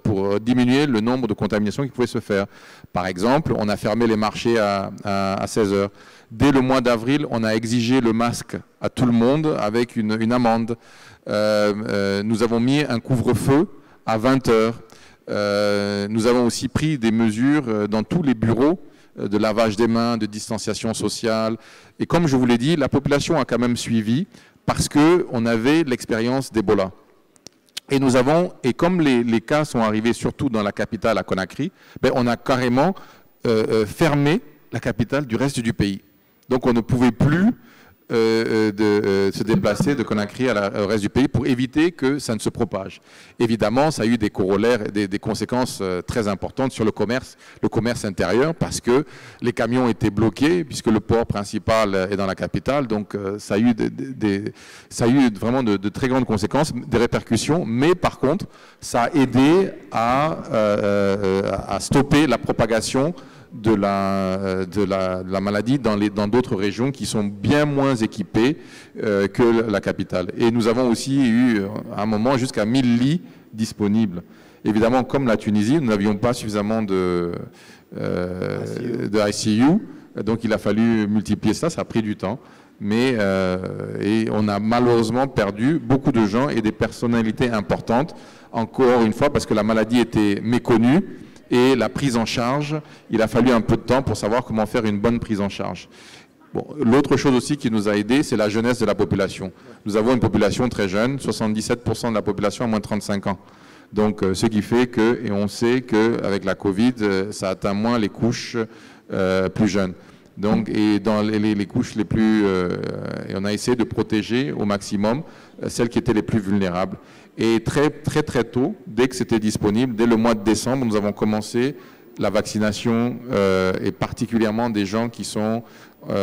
Speaker 2: pour diminuer le nombre de contaminations qui pouvaient se faire. Par exemple, on a fermé les marchés à 16 heures. Dès le mois d'avril, on a exigé le masque à tout le monde avec une amende. Nous avons mis un couvre-feu à 20 heures. Nous avons aussi pris des mesures dans tous les bureaux de lavage des mains, de distanciation sociale. Et comme je vous l'ai dit, la population a quand même suivi parce qu'on avait l'expérience d'Ebola. Et comme les cas sont arrivés surtout dans la capitale à Conakry, on a carrément fermé la capitale du reste du pays. Donc on ne pouvait plus se déplacer de Conakry au reste du pays pour éviter que ça ne se propage. Évidemment, ça a eu des corollaires, des conséquences très importantes sur le commerce intérieur parce que les camions étaient bloqués puisque le port principal est dans la capitale. Donc ça a eu vraiment de très grandes conséquences, des répercussions. Mais par contre, ça a aidé à stopper la propagation de la maladie dans d'autres régions qui sont bien moins équipées que la capitale. Et nous avons aussi eu à un moment jusqu'à 1000 lits disponibles. Évidemment, comme la Tunisie, nous n'avions pas suffisamment de ICU, donc il a fallu multiplier ça, ça a pris du temps. Mais et on a malheureusement perdu beaucoup de gens et des personnalités importantes, encore une fois, parce que la maladie était méconnue. Et la prise en charge, il a fallu un peu de temps pour savoir comment faire une bonne prise en charge. Bon, l'autre chose aussi qui nous a aidés, c'est la jeunesse de la population. Nous avons une population très jeune, 77% de la population a moins de 35 ans. Donc, ce qui fait que, et on sait qu'avec la Covid, ça atteint moins les couches plus jeunes. Donc, et dans les couches les plus... et on a essayé de protéger au maximum celles qui étaient les plus vulnérables. Et très tôt, dès que c'était disponible, dès le mois de décembre, nous avons commencé la vaccination et particulièrement des gens qui sont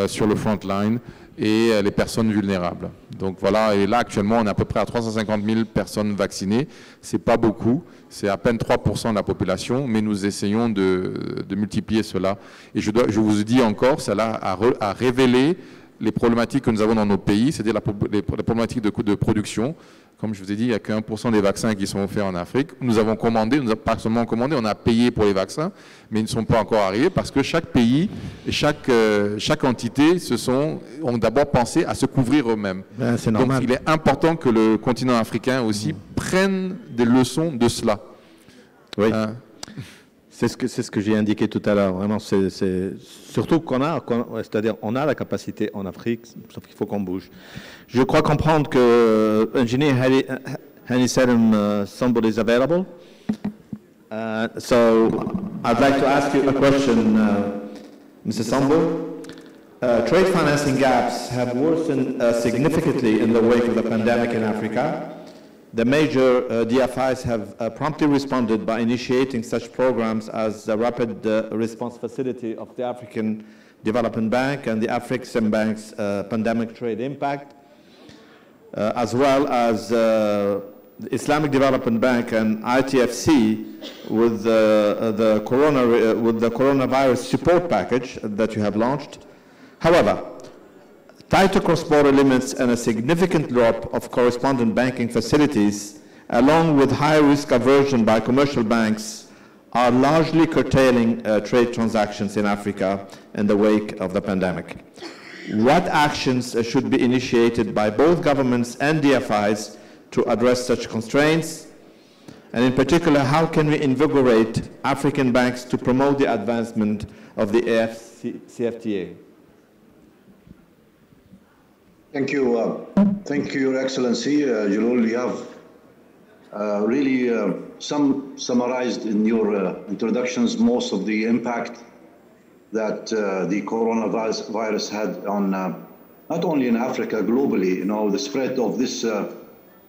Speaker 2: sur le front line et les personnes vulnérables. Donc voilà, et là actuellement on est à peu près à 350 000 personnes vaccinées. C'est pas beaucoup, c'est à peine 3% de la population, mais nous essayons de multiplier cela. Et je vous dis encore, cela a révélé les problématiques que nous avons dans nos pays, c'est-à-dire les problématiques de production. Comme je vous ai dit, il n'y a que 1% des vaccins qui sont offerts en Afrique. Nous avons commandé, nous n'avons pas seulement commandé, on a payé pour les vaccins, mais ils ne sont pas encore arrivés parce que chaque pays et chaque entité ont d'abord pensé à se couvrir eux-mêmes. Ben, c'est normal. Donc il est important que le continent africain aussi prenne des leçons de cela.
Speaker 1: Oui. C'est ce que j'ai indiqué tout à l'heure. Vraiment, c'est surtout c'est-à-dire on a la capacité en Afrique, sauf qu'il faut qu'on bouge. Je crois comprendre que Engineer Hani Selim, somebody is available. So I'd like to ask you a question, Mr. Sambo. Trade financing gaps have worsened significantly in the wake of the pandemic in Africa. The major DFIs have promptly responded by initiating such programs as the Rapid Response Facility of the African Development Bank and the Afreximbank's Pandemic Trade Impact, as well as the Islamic Development Bank and ITFC with the coronavirus support package that you have launched. However, tighter cross-border limits and a significant drop of correspondent banking facilities, along with high risk aversion by commercial banks, are largely curtailing trade transactions in Africa in the wake of the pandemic. What actions should be initiated by both governments and DFIs to address such constraints? And in particular, how can we invigorate African banks to promote the advancement of the AFCFTA?
Speaker 7: Thank you, Your Excellency. You have really summarized in your introductions most of the impact that the coronavirus had on not only in Africa, globally. The spread of this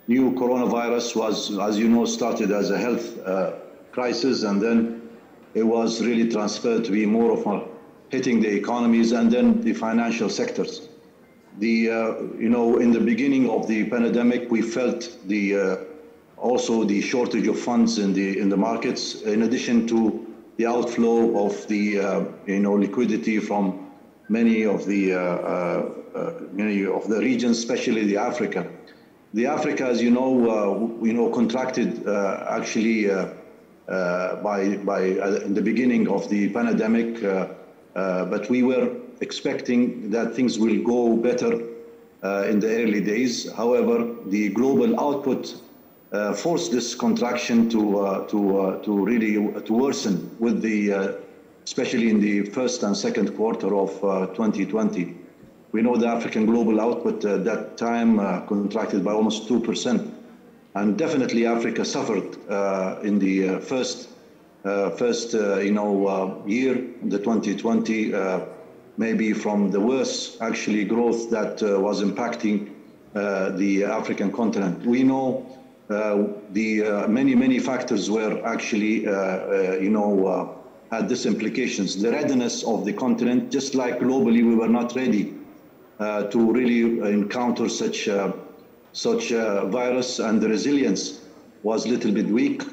Speaker 7: new coronavirus was, as you know, started as a health crisis, and then it was really transferred to be more of a hitting the economies and then the financial sectors. In the beginning of the pandemic, we felt also the shortage of funds in the markets, in addition to the outflow of the liquidity from many of the regions, especially the Africa. The Africa, as you know, contracted actually in the beginning of the pandemic, but we were expecting that things will go better in the early days. However, the global output forced this contraction to really worsen with especially in the first and second quarter of 2020. We know the African global output at that time contracted by almost 2%, and definitely Africa suffered in the first year, the 2020, maybe from the worst actually growth that was impacting the African continent. We know many factors were actually had these implications. The readiness of the continent, just like globally, we were not ready to really encounter such virus, and the resilience was a little bit weak.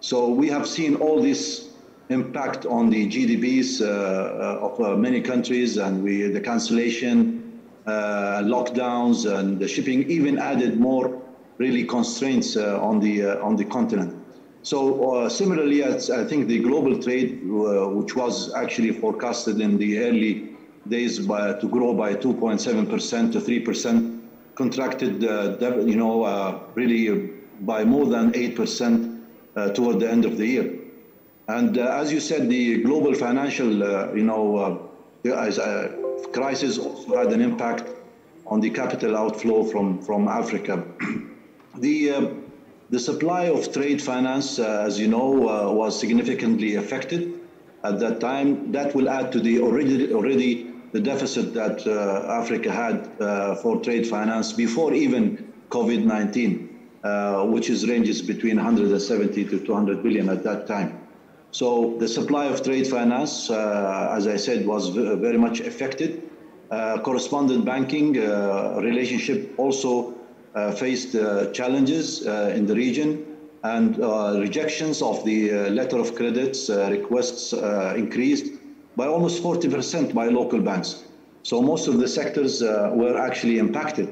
Speaker 7: So we have seen all this impact on the GDPs of many countries, and the cancellation, lockdowns, and the shipping even added more really constraints on the continent. So similarly, I think the global trade, which was actually forecasted in the early days to grow by 2.7% to 3%, contracted, really by more than 8% toward the end of the year. And as you said, the global financial, crisis also had an impact on the capital outflow from Africa. The supply of trade finance, as you know, was significantly affected at that time. That will add to the already the deficit that Africa had for trade finance before even COVID-19, which ranges between 170 to 200 billion at that time. So the supply of trade finance, as I said, was very much affected. Correspondent banking relationship also faced challenges in the region, and rejections of the letter of credits requests increased by almost 40% by local banks. So most of the sectors were actually impacted,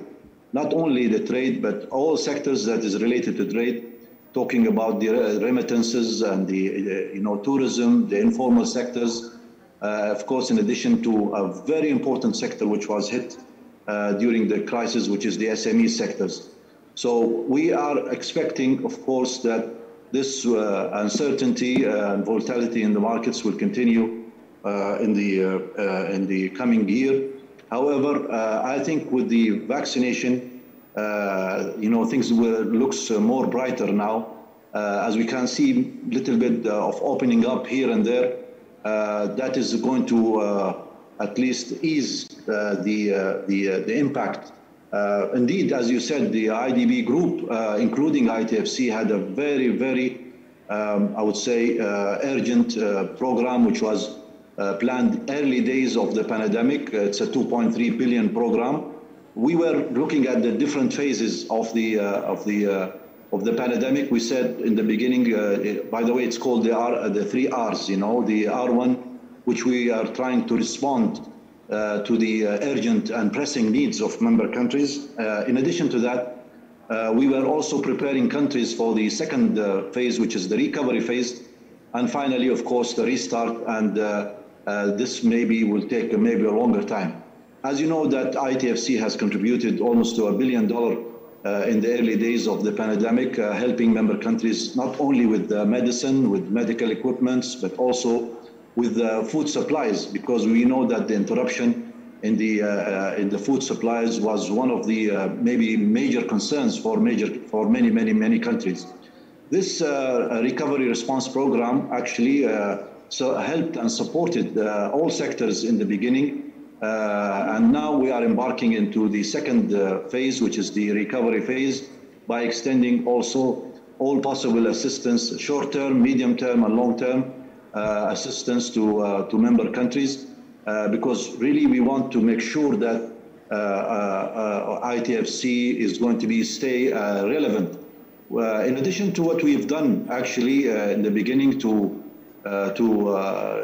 Speaker 7: not only the trade, but all sectors that is related to trade, talking about the remittances and the tourism, the informal sectors, of course, in addition to a very important sector which was hit during the crisis, which is the SME sectors. So we are expecting, of course, that this uncertainty and volatility in the markets will continue in the coming year. However, I think with the vaccination, things looks more brighter now, as we can see a little bit of opening up here and there. That is going to at least ease the impact. Indeed, as you said, the IDB group, including ITFC, had a very, I would say, urgent program, which was planned early days of the pandemic. It's a 2.3 billion program. We were looking at the different phases of the pandemic. We said in the beginning, by the way, it's called the 3 R's. The R1, which we are trying to respond to the urgent and pressing needs of member countries. In addition to that, we were also preparing countries for the second phase, which is the recovery phase, and finally, of course, the restart. And this maybe will take maybe a longer time. As you know, that ITFC has contributed almost to $1 billion in the early days of the pandemic, helping member countries not only with medicine, with medical equipments, but also with food supplies, because we know that the interruption in the food supplies was one of the maybe major concerns for many countries. This recovery response program actually so helped and supported all sectors in the beginning. And now we are embarking into the second phase, which is the recovery phase, by extending also all possible assistance, short-term, medium-term, and long-term assistance to member countries, because really we want to make sure that ITFC is going to stay relevant. In addition to what we've done actually in the beginning to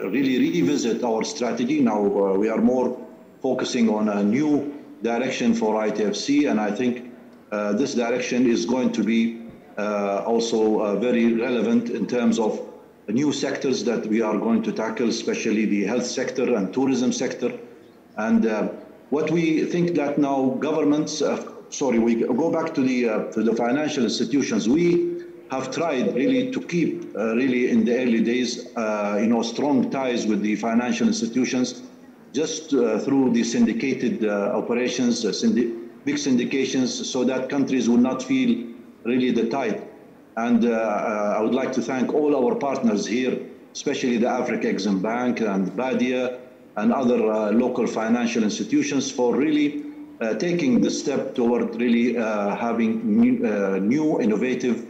Speaker 7: really revisit our strategy, now we are more focusing on a new direction for ITFC, and I think this direction is going to be also very relevant in terms of new sectors that we are going to tackle, especially the health sector and tourism sector. And what we think that now governments, we go back to the financial institutions. We have tried really to keep really in the early days, strong ties with the financial institutions, just through the syndicated operations, big syndications, so that countries will not feel really the tide. And I would like to thank all our partners here, especially the Africa Exim Bank and BADIA and other local financial institutions, for really taking the step toward really having new innovative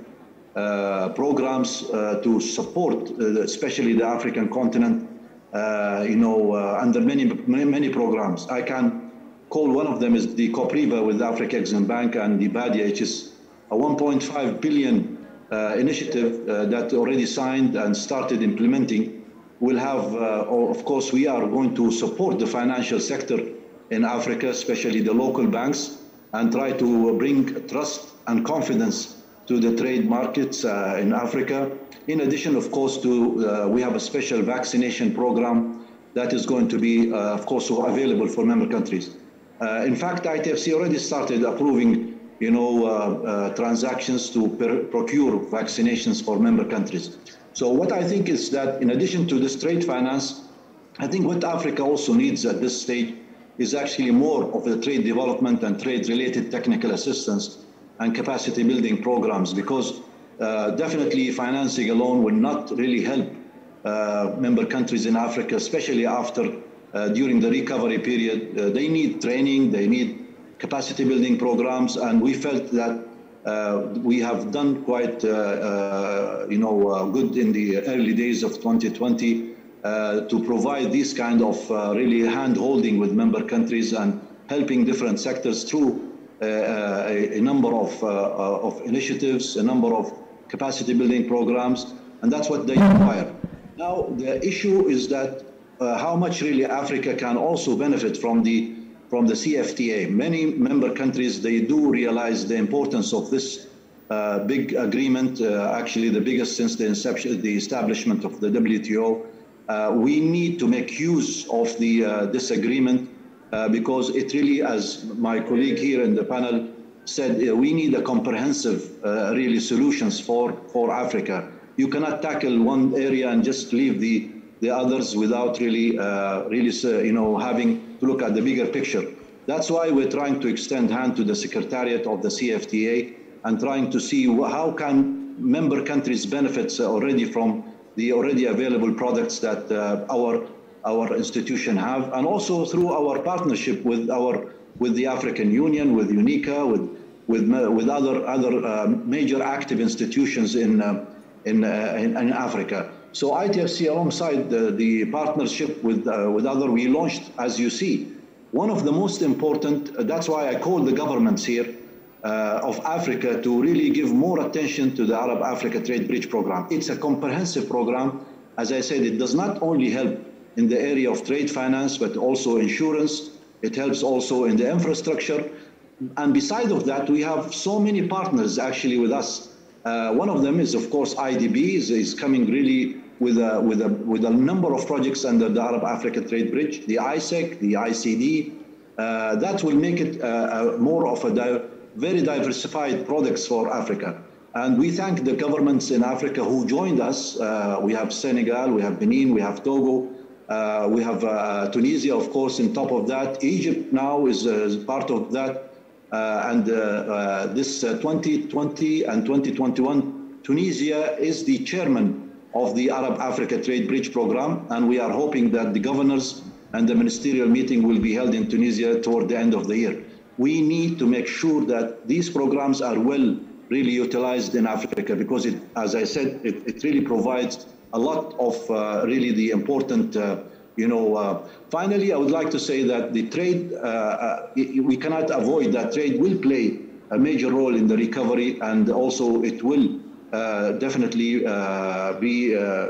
Speaker 7: programs to support especially the African continent, under many programs. I can call one of them is the COPRIVA with the Africa Exim Bank and the BADIA, which is a 1.5 billion initiative that already signed and started implementing. Will have, of course, we are going to support the financial sector in Africa, especially the local banks, and try to bring trust and confidence to the trade markets in Africa. In addition, of course, we have a special vaccination program that is going to be, of course, available for member countries. In fact, ITFC already started approving, transactions to procure vaccinations for member countries. So what I think is that in addition to this trade finance, I think what Africa also needs at this stage is actually more of the trade development and trade-related technical assistance and capacity building programs, because definitely financing alone will not really help member countries in Africa, especially after, during the recovery period. They need training, they need capacity building programs, and we felt that we have done quite, good in the early days of 2020 to provide this kind of really hand-holding with member countries and helping different sectors through a number of initiatives, a number of capacity building programs, and that's what they require. Now, the issue is that how much really Africa can also benefit from the CFTA. Many member countries, they do realize the importance of this big agreement, actually the biggest since the establishment of the WTO. We need to make use of this agreement because it really, as my colleague here in the panel said, we need a comprehensive really solutions for Africa. You cannot tackle one area and just leave the others without really, having to look at the bigger picture. That's why we're trying to extend hand to the Secretariat of the CFTA and trying to see how can member countries benefit already from the already available products that our institution have, and also through our partnership with the African Union, with UNICA, with other major active institutions in Africa. So ITFC, alongside the partnership with other, we launched, as you see, one of the most important. That's why I call the governments here of Africa to really give more attention to the Arab-Africa Trade Bridge Program. It's a comprehensive program. As I said, it does not only help in the area of trade finance, but also insurance. It helps also in the infrastructure. And beside of that, we have so many partners actually with us. One of them is, of course, IDB is coming really with a number of projects under the Arab-Africa Trade Bridge, the ISEC, the ICD. That will make it more of a very diversified products for Africa. And we thank the governments in Africa who joined us. We have Senegal, we have Benin, we have Togo, we have Tunisia, of course, on top of that. Egypt now is part of that. This 2020 and 2021, Tunisia is the chairman of the Arab-Africa Trade Bridge Program, and we are hoping that the governors and the ministerial meeting will be held in Tunisia toward the end of the year. We need to make sure that these programs are really utilized in Africa, because it, as I said, it really provides a lot of really the important, finally, I would like to say that the trade, we cannot avoid that trade will play a major role in the recovery, and also it will definitely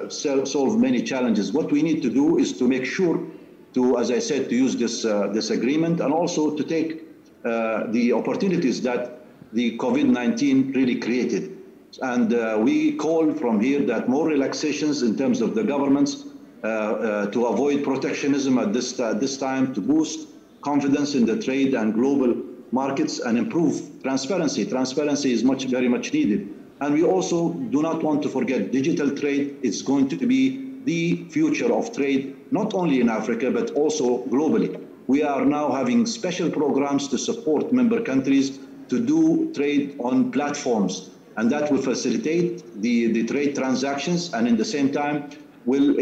Speaker 7: solve many challenges. What we need to do is to make sure to, as I said, to use this agreement, and also to take the opportunities that the COVID-19 really created. And we call from here that more relaxations in terms of the governments to avoid protectionism at this time, to boost confidence in the trade and global markets, and improve transparency. Transparency is very much needed. And we also do not want to forget digital trade. It's going to be the future of trade, not only in Africa, but also globally. We are now having special programs to support member countries to do trade on platforms, and that will facilitate the trade transactions, and in the same time will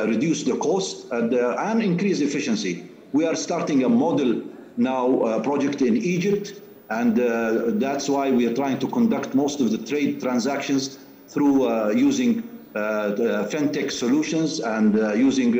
Speaker 7: reduce the cost and increase efficiency. We are starting a model now project in Egypt, and that's why we are trying to conduct most of the trade transactions through using fintech solutions and using,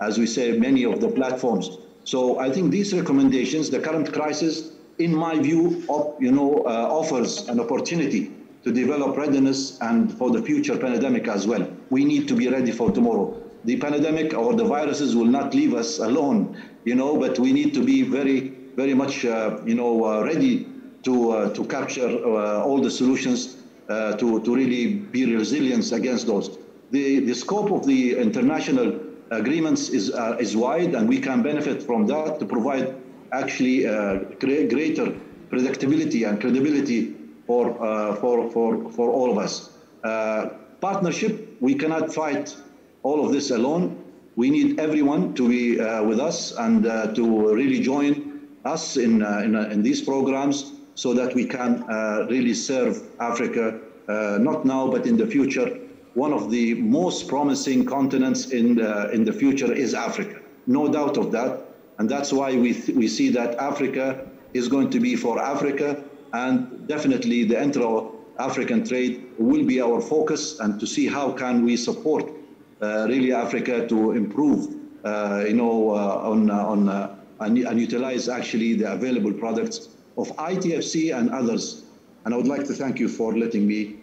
Speaker 7: as we say, many of the platforms. So I think these recommendations, the current crisis, in my view, offers an opportunity to develop readiness and for the future pandemic as well. We need to be ready for tomorrow. The pandemic or the viruses will not leave us alone, but we need to be very much, ready to capture all the solutions to really be resilient against those. The scope of the international agreements is wide, and we can benefit from that to provide actually greater predictability and credibility for all of us. Partnership, we cannot fight all of this alone. We need everyone to be with us and to really join us in these programs, so that we can really serve Africa, not now, but in the future. One of the most promising continents in the future is Africa, no doubt of that. And that's why we see that Africa is going to be for Africa, and definitely the intra-African trade will be our focus, and to see how can we support really Africa to improve, and utilize actually the available products of ITFC and others. And I would like to thank you for letting me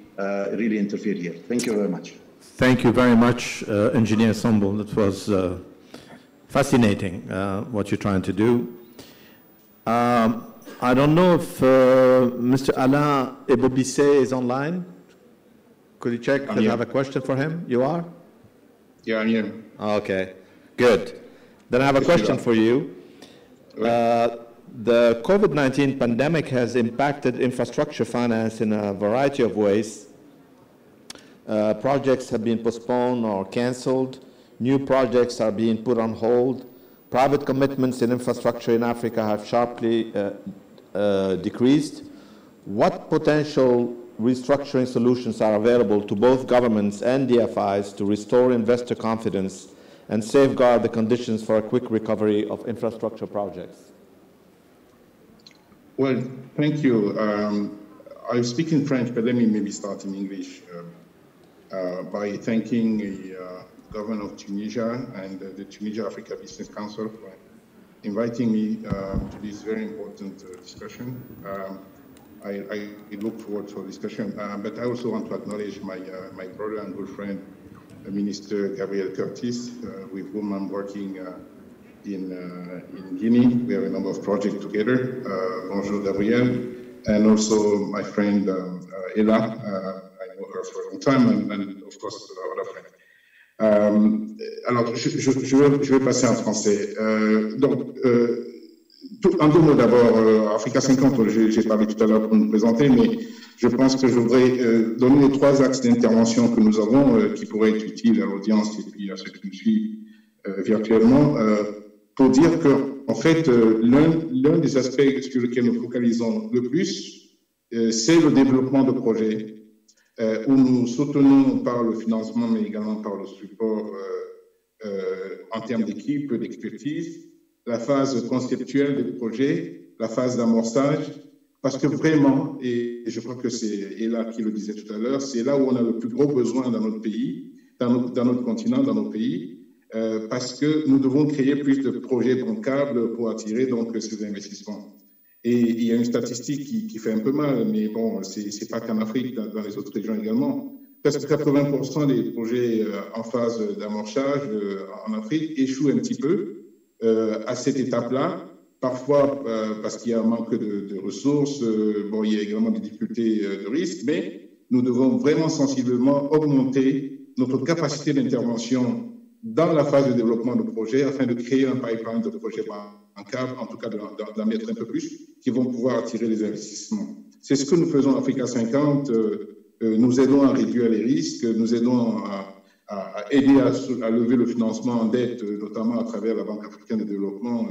Speaker 7: really interfere here. Thank you very much.
Speaker 1: Thank you very much, Engineer Sambo. That was fascinating, what you're trying to do. I don't know if Mr. Alain Ebobisse is online. Could you check? Because I have a question for him. You are?
Speaker 6: Yeah, I'm here.
Speaker 1: Okay, good. Then I have a question for you. The COVID-19 pandemic has impacted infrastructure finance in a variety of ways. Projects have been postponed or canceled. New projects are being put on hold. Private commitments in infrastructure in Africa have sharply decreased. What potential restructuring solutions are available to both governments and DFIs to restore investor confidence and safeguard the conditions for a quick recovery of infrastructure projects?
Speaker 6: Well, thank you. I'll speak in French, but let me maybe start in English by thanking the government of Tunisia and the Tunisia Africa Business Council for inviting me to this very important discussion. I look forward to a discussion, but I also want to acknowledge my brother and good friend, Minister Gabriel Curtis, with whom I'm working in Guinea. We have a number of projects together. Bonjour, Gabriel. And also my friend Ella. I know her for a long time, and of course, other friends. Alors, je vais passer en français. Un deux mots d'abord. Africa 50, j'ai parlé tout à l'heure pour nous présenter, mais je pense que je voudrais donner les trois axes d'intervention que nous avons, qui pourraient être utiles à l'audience et puis à ceux qui nous suivent virtuellement, pour dire que, en fait, l'un des aspects sur lesquels nous focalisons le plus, c'est le développement de projets où nous soutenons par le financement, mais également par le support en termes d'équipe, d'expertise, la phase conceptuelle des projets, la phase d'amorçage, parce que vraiment, et je crois que c'est Ella qui le disait tout à l'heure, c'est là où on a le plus gros besoin dans notre pays, dans notre continent, dans nos pays, parce que nous devons créer plus de projets bancables pour attirer donc ces investissements. Et il y a une statistique qui fait un peu mal, mais bon, c'est pas qu'en Afrique, dans les autres régions également. Presque 80% des projets en phase d'amorçage en Afrique échouent un petit peu à cette étape-là. Parfois parce qu'il y a un manque de ressources, bon, il y a également des difficultés de risque, mais nous devons vraiment sensiblement augmenter notre capacité d'intervention dans la phase de développement de projets afin de créer un pipeline de projets bancables, en tout cas d'en mettre un peu plus, qui vont pouvoir attirer les investissements. C'est ce que nous faisons en Africa 50. Nous aidons à réduire les risques, nous aidons à aider à lever le financement en dette, notamment à travers la Banque africaine de développement,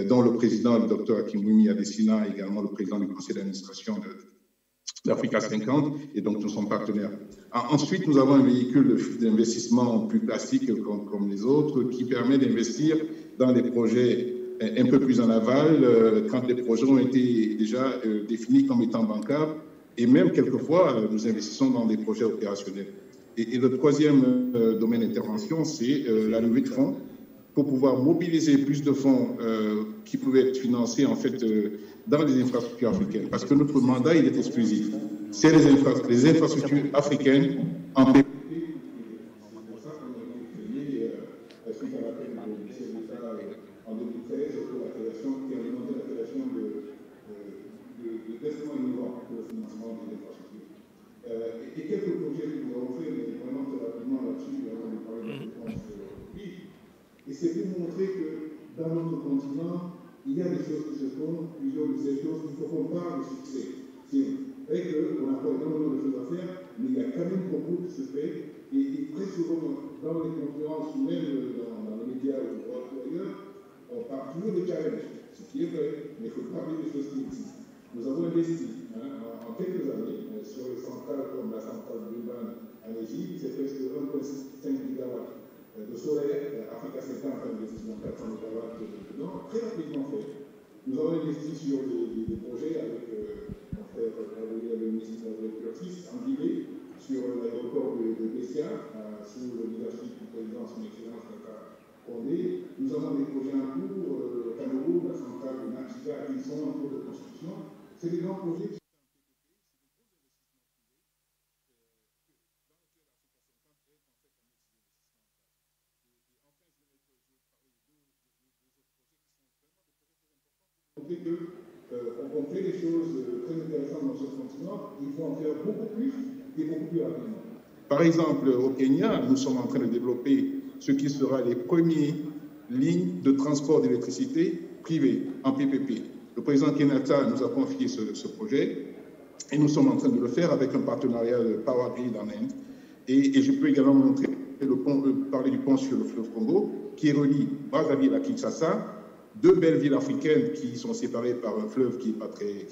Speaker 6: dont le président, le Dr Hakim Wimi Adesina, également le président du conseil d'administration d'Africa 50, et donc nous sommes partenaires. Ensuite, nous avons un véhicule d'investissement plus classique comme les autres, qui permet d'investir dans des projets un peu plus en aval, quand les projets ont été déjà définis comme étant bancables, et même quelquefois, nous investissons dans des projets opérationnels. Et le troisième domaine d'intervention, c'est la levée de fonds, pour pouvoir mobiliser plus de fonds qui pouvaient être financés en fait dans les infrastructures africaines. Parce que notre mandat, il est exclusif. C'est les infrastructures africaines en PPP. C'est pour ça qu'on a créé, suite à l'appel du chef d'État en 2013, pour la création, qui a demandé la création d'instruments innovants pour le financement des infrastructures. Et quelques projets que nous avons fait, mais vraiment très rapidement là-dessus, avant de parler de la réponse. Et c'est pour montrer que dans notre continent, il y a des choses qui se font, plusieurs de ces choses qui ne font pas de succès. C'est vrai qu'on a pas énormément de choses à faire, mais il y a quand même beaucoup qui se fait. Et très souvent, dans les conférences, ou même dans les médias ou ailleurs, on parle toujours de challenge, ce qui est vrai, mais il faut parler des choses qui existent. Nous avons investi en quelques années sur les centrales comme la centrale d'Urban en Égypte, c'est presque 1,5 gigawatts. De solaire, Africa 50 a investi dans 400 MW dedans, très rapidement fait. Nous avons investi sur des projets avec mon frère le ministre de Curtis, en Guinée, sur l'aéroport de Bessia, sous le leadership du président, son excellence Alpha Condé. Nous avons des projets en cours, au Cameroun, la centrale de Naxiga, qui sont en cours de construction. C'est des grands projets. On fait des choses très intéressantes dans ce continent, il faut en faire beaucoup plus et beaucoup plus rapidement. Par exemple, au Kenya, nous sommes en train de développer ce qui sera les premières lignes de transport d'électricité privées en PPP. Le président Kenyatta nous a confié ce projet et nous sommes en train de le faire avec un partenariat de Power Grid en Inde. Et je peux également montrer parler du pont sur le fleuve Congo qui relie Brazzaville à Kinshasa. Deux belles villes africaines qui sont séparées par un fleuve qui n'est pas très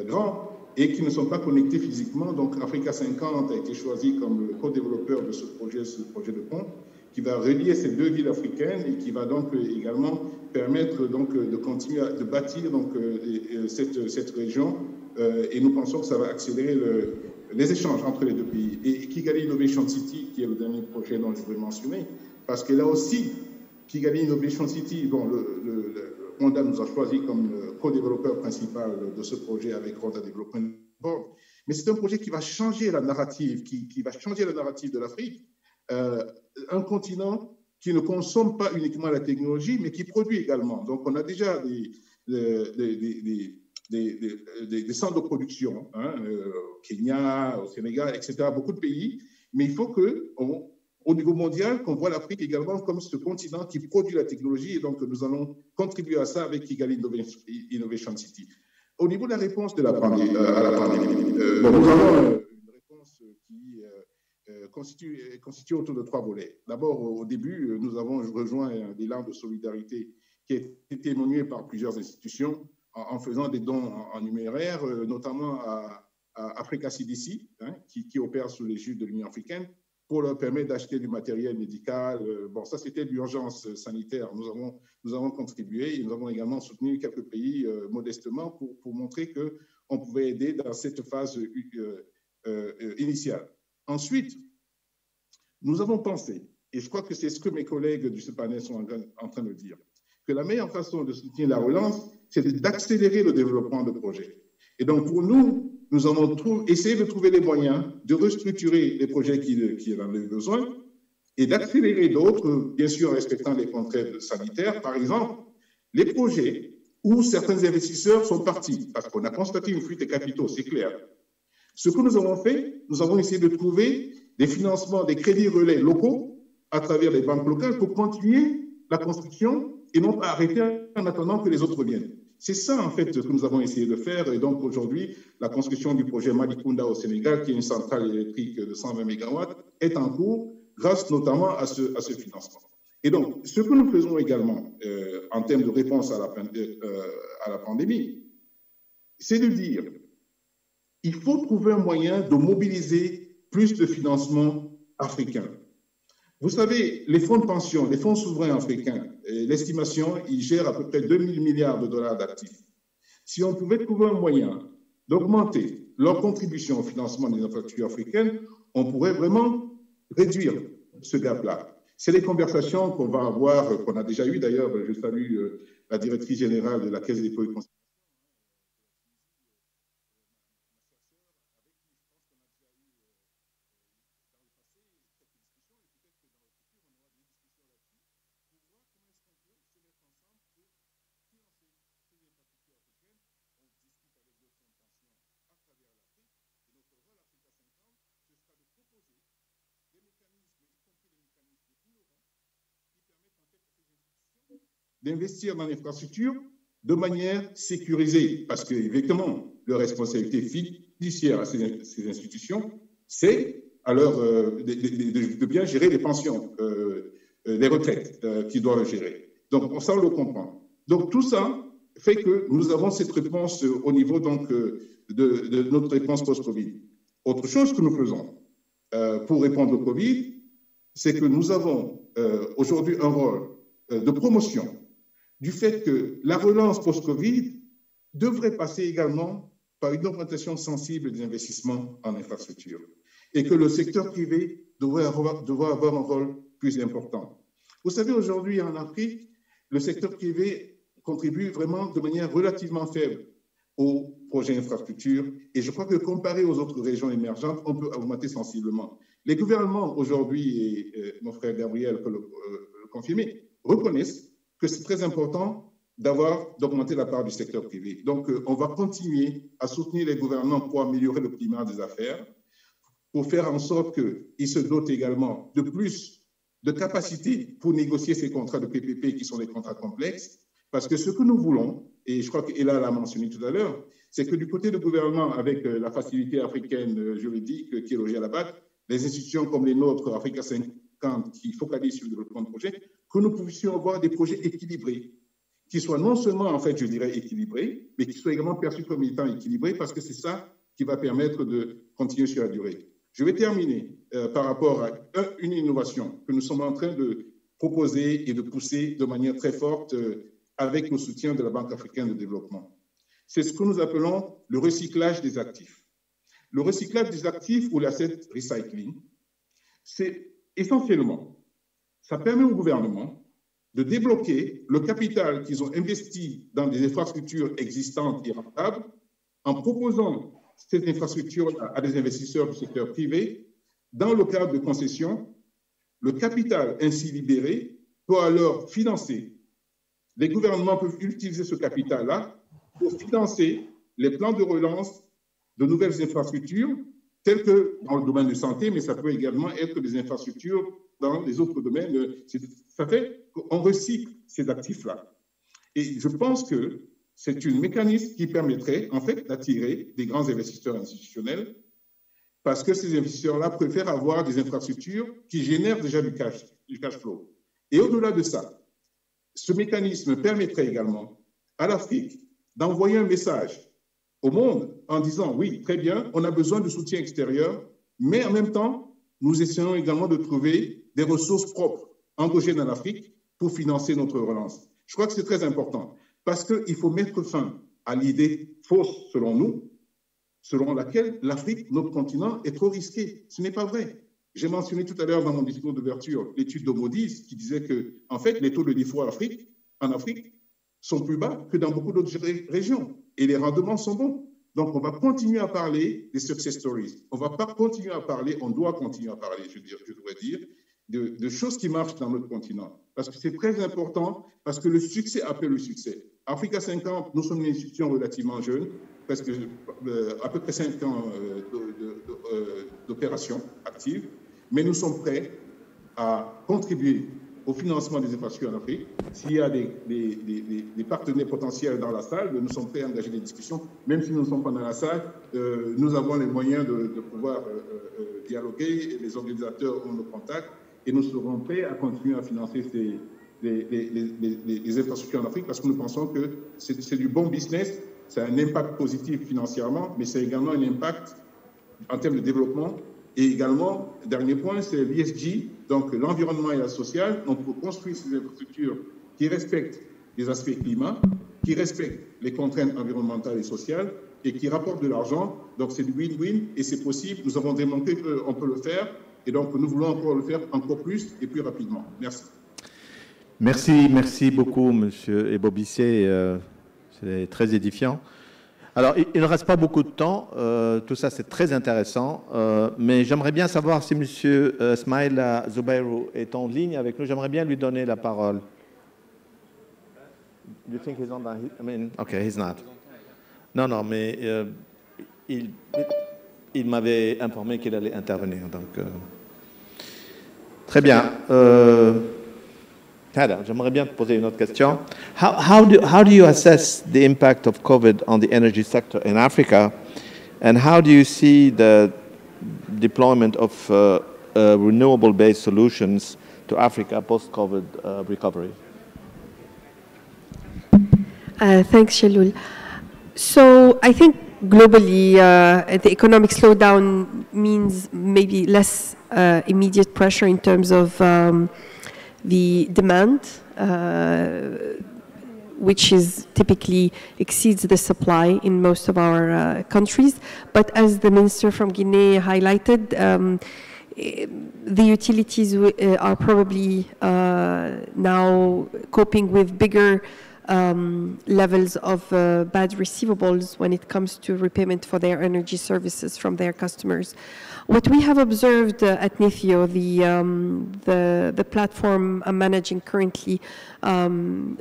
Speaker 6: grand et qui ne sont pas connectées physiquement. Donc, Africa 50 a été choisi comme le co-développeur de ce projet de pont, qui va relier ces deux villes africaines et qui va donc également permettre donc, de continuer de bâtir donc, cette région. Et nous pensons que ça va accélérer les échanges entre les deux pays. Et Kigali Innovation City, qui est le dernier projet dont je voulais mentionner, parce que là aussi, Kigali Innovation City, dont le Rwanda nous a choisi comme co-développeur principal de ce projet avec Rwanda Development Board. Mais c'est un projet qui va changer la narrative, qui va changer la narrative de l'Afrique. Un continent qui ne consomme pas uniquement la technologie, mais qui produit également. Donc, on a déjà des centres de production, au Kenya, au Sénégal, etc., beaucoup de pays. Mais il faut qu'au niveau mondial, qu'on voit l'Afrique également comme ce continent qui produit la technologie. Et donc, nous allons contribuer à ça avec Kigali Innovation City. Au niveau de la réponse à la pandémie, nous avons une réponse qui constitue autour de 3 volets. D'abord, au début, nous avons rejoint un élan de solidarité qui a été témoigné par plusieurs institutions en faisant des dons en numéraire, notamment à Africa CDC, qui opère sous l'égide de l'Union africaine, pour leur permettre d'acheter du matériel médical. Bon, ça, c'était l'urgence sanitaire. Nous avons contribué et nous avons également soutenu quelques pays modestement pour montrer qu'on pouvait aider dans cette phase initiale. Ensuite, nous avons pensé, et je crois que c'est ce que mes collègues de ce panel sont en train de dire, que la meilleure façon de soutenir la relance, c'est d'accélérer le développement de projets. Et donc, pour nous, nous avons essayé de trouver les moyens de restructurer les projets qui en avaient besoin et d'accélérer d'autres, bien sûr en respectant les contraintes sanitaires. Par exemple, les projets où certains investisseurs sont partis, parce qu'on a constaté une fuite des capitaux, c'est clair. Ce que nous avons fait, nous avons essayé de trouver des financements, des crédits relais locaux à travers les banques locales pour continuer la construction et non pas arrêter en attendant que les autres viennent. C'est ça, en fait, que nous avons essayé de faire. Et donc, aujourd'hui, la construction du projet Malicounda au Sénégal, qui est une centrale électrique de 120 MW, est en cours grâce notamment à ce financement. Et donc, ce que nous faisons également en termes de réponse à la pandémie, c'est de dire il faut trouver un moyen de mobiliser plus de financement africain. Vous savez, les fonds de pension, les fonds souverains africains, l'estimation, ils gèrent à peu près 2 000 milliards de dollars d'actifs. Si on pouvait trouver un moyen d'augmenter leur contribution au financement des infrastructures africaines, on pourrait vraiment réduire ce gap-là. C'est les conversations qu'on va avoir, qu'on a déjà eues d'ailleurs. Je salue la directrice générale de la Caisse des dépôts et consignations. D'investir dans l'infrastructure de manière sécurisée, parce que, effectivement, leur responsabilité fiduciaire à ces institutions, c'est alors de bien gérer les pensions, les retraites qu'ils doivent gérer. Donc, ça, on le comprend. Donc, tout ça fait que nous avons cette réponse au niveau donc, de notre réponse post-Covid. Autre chose que nous faisons pour répondre au Covid, c'est que nous avons aujourd'hui un rôle de promotion du fait que la relance post-Covid devrait passer également par une augmentation sensible des investissements en infrastructure et que le secteur privé devrait avoir un rôle plus important. Vous savez, aujourd'hui en Afrique, le secteur privé contribue vraiment de manière relativement faible aux projets infrastructure et je crois que comparé aux autres régions émergentes, on peut augmenter sensiblement. Les gouvernements aujourd'hui, et mon frère Gabriel peut le confirmer, reconnaissent que c'est très important d'augmenter la part du secteur privé. Donc, on va continuer à soutenir les gouvernements pour améliorer le climat des affaires, pour faire en sorte qu'ils se dotent également de plus de capacités pour négocier ces contrats de PPP qui sont des contrats complexes, parce que ce que nous voulons, et je crois qu'Ella l'a mentionné tout à l'heure, c'est que du côté du gouvernement, avec la facilité africaine juridique qui est logée à la BAC, les institutions comme les nôtres, Africa 50, qui focalisent sur le développement de projets, que nous puissions avoir des projets équilibrés, qui soient non seulement, en fait, je dirais, équilibrés, mais qui soient également perçus comme étant équilibrés, parce que c'est ça qui va permettre de continuer sur la durée. Je vais terminer par rapport à une innovation que nous sommes en train de proposer et de pousser de manière très forte avec le soutien de la Banque africaine de développement. C'est ce que nous appelons le recyclage des actifs. Le recyclage des actifs ou l'asset recycling, c'est essentiellement, ça permet au gouvernement de débloquer le capital qu'ils ont investi dans des infrastructures existantes et rentables en proposant cette infrastructure à des investisseurs du secteur privé dans le cadre de concessions. Le capital ainsi libéré peut alors financer. Les gouvernements peuvent utiliser ce capital-là pour financer les plans de relance de nouvelles infrastructures, telles que dans le domaine de santé, mais ça peut également être des infrastructures dans les autres domaines. Ça fait qu'on recycle ces actifs-là. Et je pense que c'est un mécanisme qui permettrait, en fait, d'attirer des grands investisseurs institutionnels parce que ces investisseurs-là préfèrent avoir des infrastructures qui génèrent déjà du cash flow. Et au-delà de ça, ce mécanisme permettrait également à l'Afrique d'envoyer un message au monde en disant, oui, très bien, on a besoin de soutien extérieur, mais en même temps, nous essayons également de trouver des ressources propres, endogènes en Afrique, pour financer notre relance. Je crois que c'est très important, parce qu'il faut mettre fin à l'idée fausse, selon nous, selon laquelle l'Afrique, notre continent, est trop risqué. Ce n'est pas vrai. J'ai mentionné tout à l'heure dans mon discours d'ouverture l'étude de Moody's qui disait que, en fait, les taux de défaut en Afrique sont plus bas que dans beaucoup d'autres régions et les rendements sont bons. Donc, on va continuer à parler des success stories. On va pas continuer à parler, on doit continuer à parler, je devrais dire, de choses qui marchent dans notre continent. Parce que c'est très important, parce que le succès appelle le succès. Africa 50, nous sommes une institution relativement jeune, presque à peu près 5 ans d'opération active, mais nous sommes prêts à contribuer au financement des infrastructures en Afrique. S'il y a des partenaires potentiels dans la salle, nous sommes prêts à engager des discussions. Même si nous ne sommes pas dans la salle, nous avons les moyens de pouvoir dialoguer, et les organisateurs ont nos contacts, et nous serons prêts à continuer à financer les infrastructures en Afrique parce que nous pensons que c'est du bon business, c'est un impact positif financièrement, mais c'est également un impact en termes de développement. Et également, dernier point, c'est l'ESG, donc l'environnement et la sociale. On peut construire ces infrastructures qui respectent les aspects climat, qui respectent les contraintes environnementales et sociales et qui rapportent de l'argent. Donc c'est du win-win et c'est possible. Nous avons démontré qu'on peut le faire et donc nous voulons encore le faire encore plus et plus rapidement. Merci.
Speaker 1: Merci beaucoup, Monsieur Ebobisse. C'est très édifiant. Alors, il ne reste pas beaucoup de temps. Tout ça, c'est très intéressant. Mais j'aimerais bien savoir si M. Smaïla Zubairu est en ligne avec nous. J'aimerais bien lui donner la parole. Do you think he's on that? I mean, okay, he's not. Non, mais il m'avait informé qu'il allait intervenir. Donc, très bien. J'aimerais bien te poser une autre question. How do you assess the impact of COVID on the energy sector in Africa, and how do you see the deployment of renewable-based solutions to Africa post-COVID recovery?
Speaker 3: Thanks, Shalul. So I think globally, the economic slowdown means maybe less immediate pressure in terms of the demand, which is typically exceeds the supply in most of our countries. But as the minister from Guinea highlighted, the utilities are probably now coping with bigger levels of bad receivables when it comes to repayment for their energy services from their customers. What we have observed at Nithio, the platform I'm managing currently,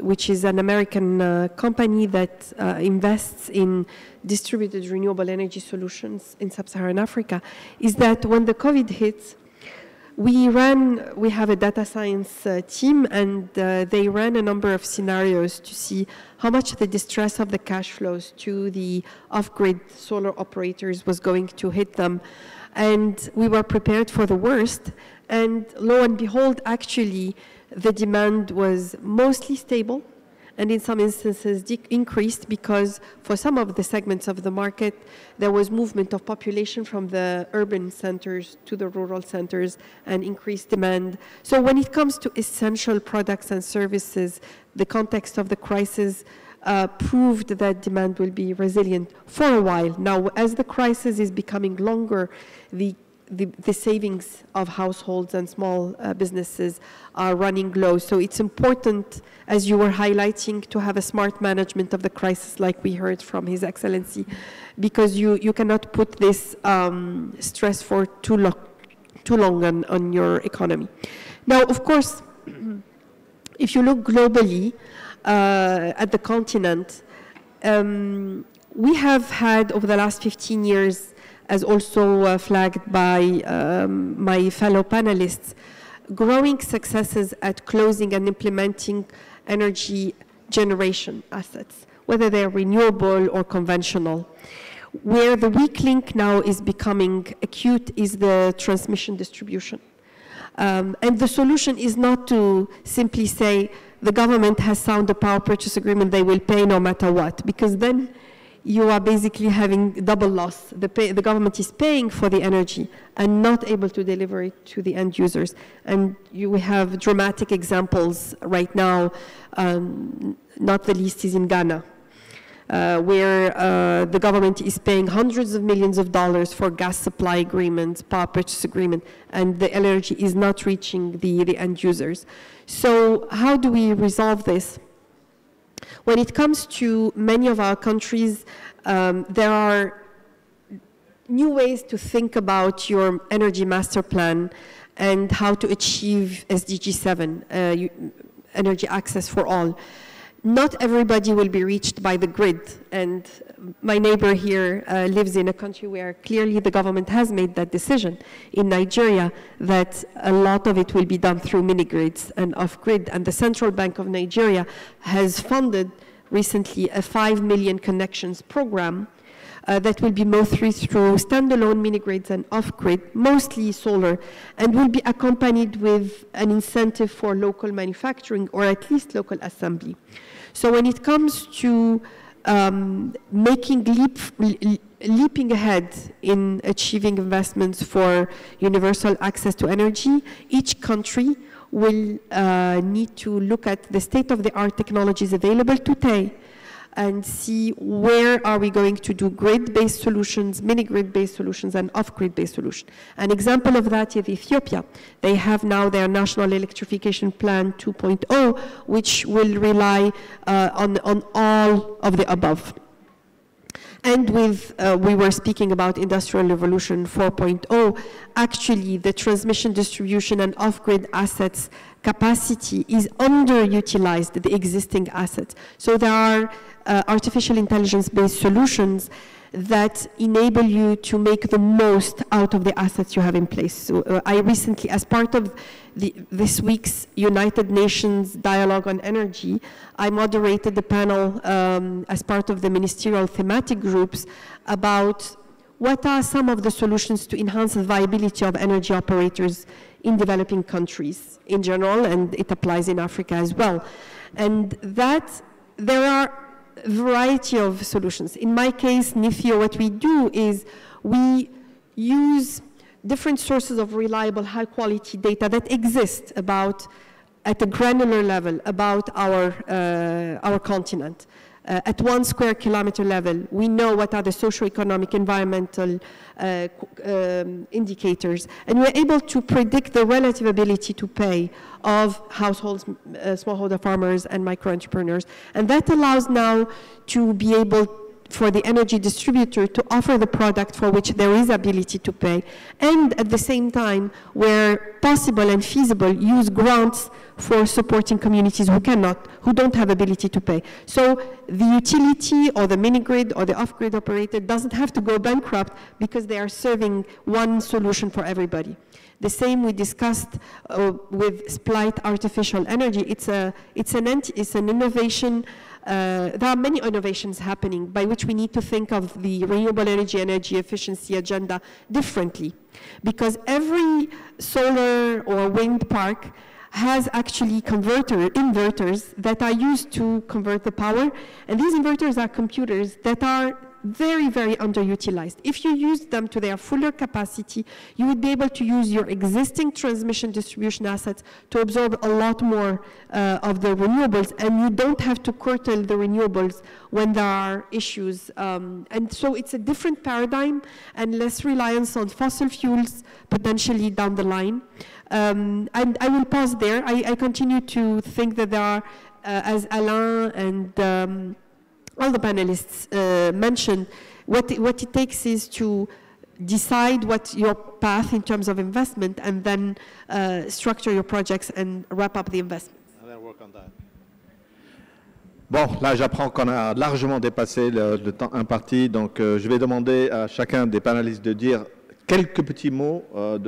Speaker 3: which is an American company that invests in distributed renewable energy solutions in sub-Saharan Africa, is that when the COVID hit, we have a data science team, and they ran a number of scenarios to see how much the distress of the cash flows to the off-grid solar operators was going to hit them. And we were prepared for the worst. And lo and behold, actually, the demand was mostly stable, and in some instances increased, because for some of the segments of the market, there was movement of population from the urban centers to the rural centers and increased demand. So when it comes to essential products and services, the context of the crisis proved that demand will be resilient for a while. Now, as the crisis is becoming longer, the savings of households and small businesses are running low. So it's important, as you were highlighting, to have a smart management of the crisis, like we heard from His Excellency, because you cannot put this stress for too long on your economy. Now, of course, if you look globally at the continent, we have had, over the last 15 years, as also flagged by my fellow panelists, growing successes at closing and implementing energy generation assets, whether they're renewable or conventional. Where the weak link now is becoming acute is the transmission distribution. And the solution is not to simply say the government has signed a power purchase agreement, they will pay no matter what, because then you are basically having double loss. The government is paying for the energy and not able to deliver it to the end users. And we have dramatic examples right now, not the least is in Ghana, where the government is paying hundreds of millions of dollars for gas supply agreements, power purchase agreement, and the energy is not reaching the end users. So how do we resolve this? When it comes to many of our countries, there are new ways to think about your energy master plan and how to achieve SDG 7, energy access for all. Not everybody will be reached by the grid, and my neighbor here lives in a country where clearly the government has made that decision in Nigeria that a lot of it will be done through mini-grids and off-grid, and the Central Bank of Nigeria has funded recently a 5 million connections program that will be mostly through standalone mini-grids and off-grid, mostly solar, and will be accompanied with an incentive for local manufacturing or at least local assembly. So when it comes to leaping ahead in achieving investments for universal access to energy, each country will need to look at the state-of-the-art technologies available today and see where are we going to do grid-based solutions, mini-grid-based solutions, and off-grid-based solutions. An example of that is Ethiopia. They have now their National Electrification Plan 2.0, which will rely on all of the above. And with, we were speaking about Industrial Revolution 4.0, actually the transmission, distribution, and off-grid assets capacity is underutilized, the existing assets. So there are artificial intelligence-based solutions that enable you to make the most out of the assets you have in place. So I recently, as part of this week's United Nations Dialogue on Energy, I moderated the panel as part of the ministerial thematic groups about what are some of the solutions to enhance the viability of energy operators in developing countries in general, and it applies in Africa as well. And that there are a variety of solutions. In my case, Nifio, what we do is we use different sources of reliable, high-quality data that exist about, at a granular level, about our continent. At 1 square kilometer level, we know what are the socioeconomic, environmental indicators, and we're able to predict the relative ability to pay of households, smallholder farmers, and micro-entrepreneurs. And that allows now to be able for the energy distributor to offer the product for which there is ability to pay, and at the same time, where possible and feasible, use grants for supporting communities who don't have ability to pay. So the utility or the mini-grid or the off-grid operator doesn't have to go bankrupt because they are serving one solution for everybody. The same we discussed with Splight Artificial Energy. It's an innovation. There are many innovations happening by which we need to think of the renewable energy efficiency agenda differently, because every solar or wind park has actually inverters that are used to convert the power, and these inverters are computers that are very, very underutilized. If you use them to their fuller capacity, you would be able to use your existing transmission distribution assets to absorb a lot more of the renewables, and you don't have to curtail the renewables when there are issues. And so it's a different paradigm and less reliance on fossil fuels potentially down the line. And I will pause there. I continue to think that there are, as Alain and all the panelists mentioned, what it takes is to decide what your path in terms of investment and then structure your projects and wrap up the investments.
Speaker 1: And then work on that. Bon, là j'apprends qu'on a largement dépassé le temps imparti, donc je vais demander à chacun des panélistes de dire quelques petits mots en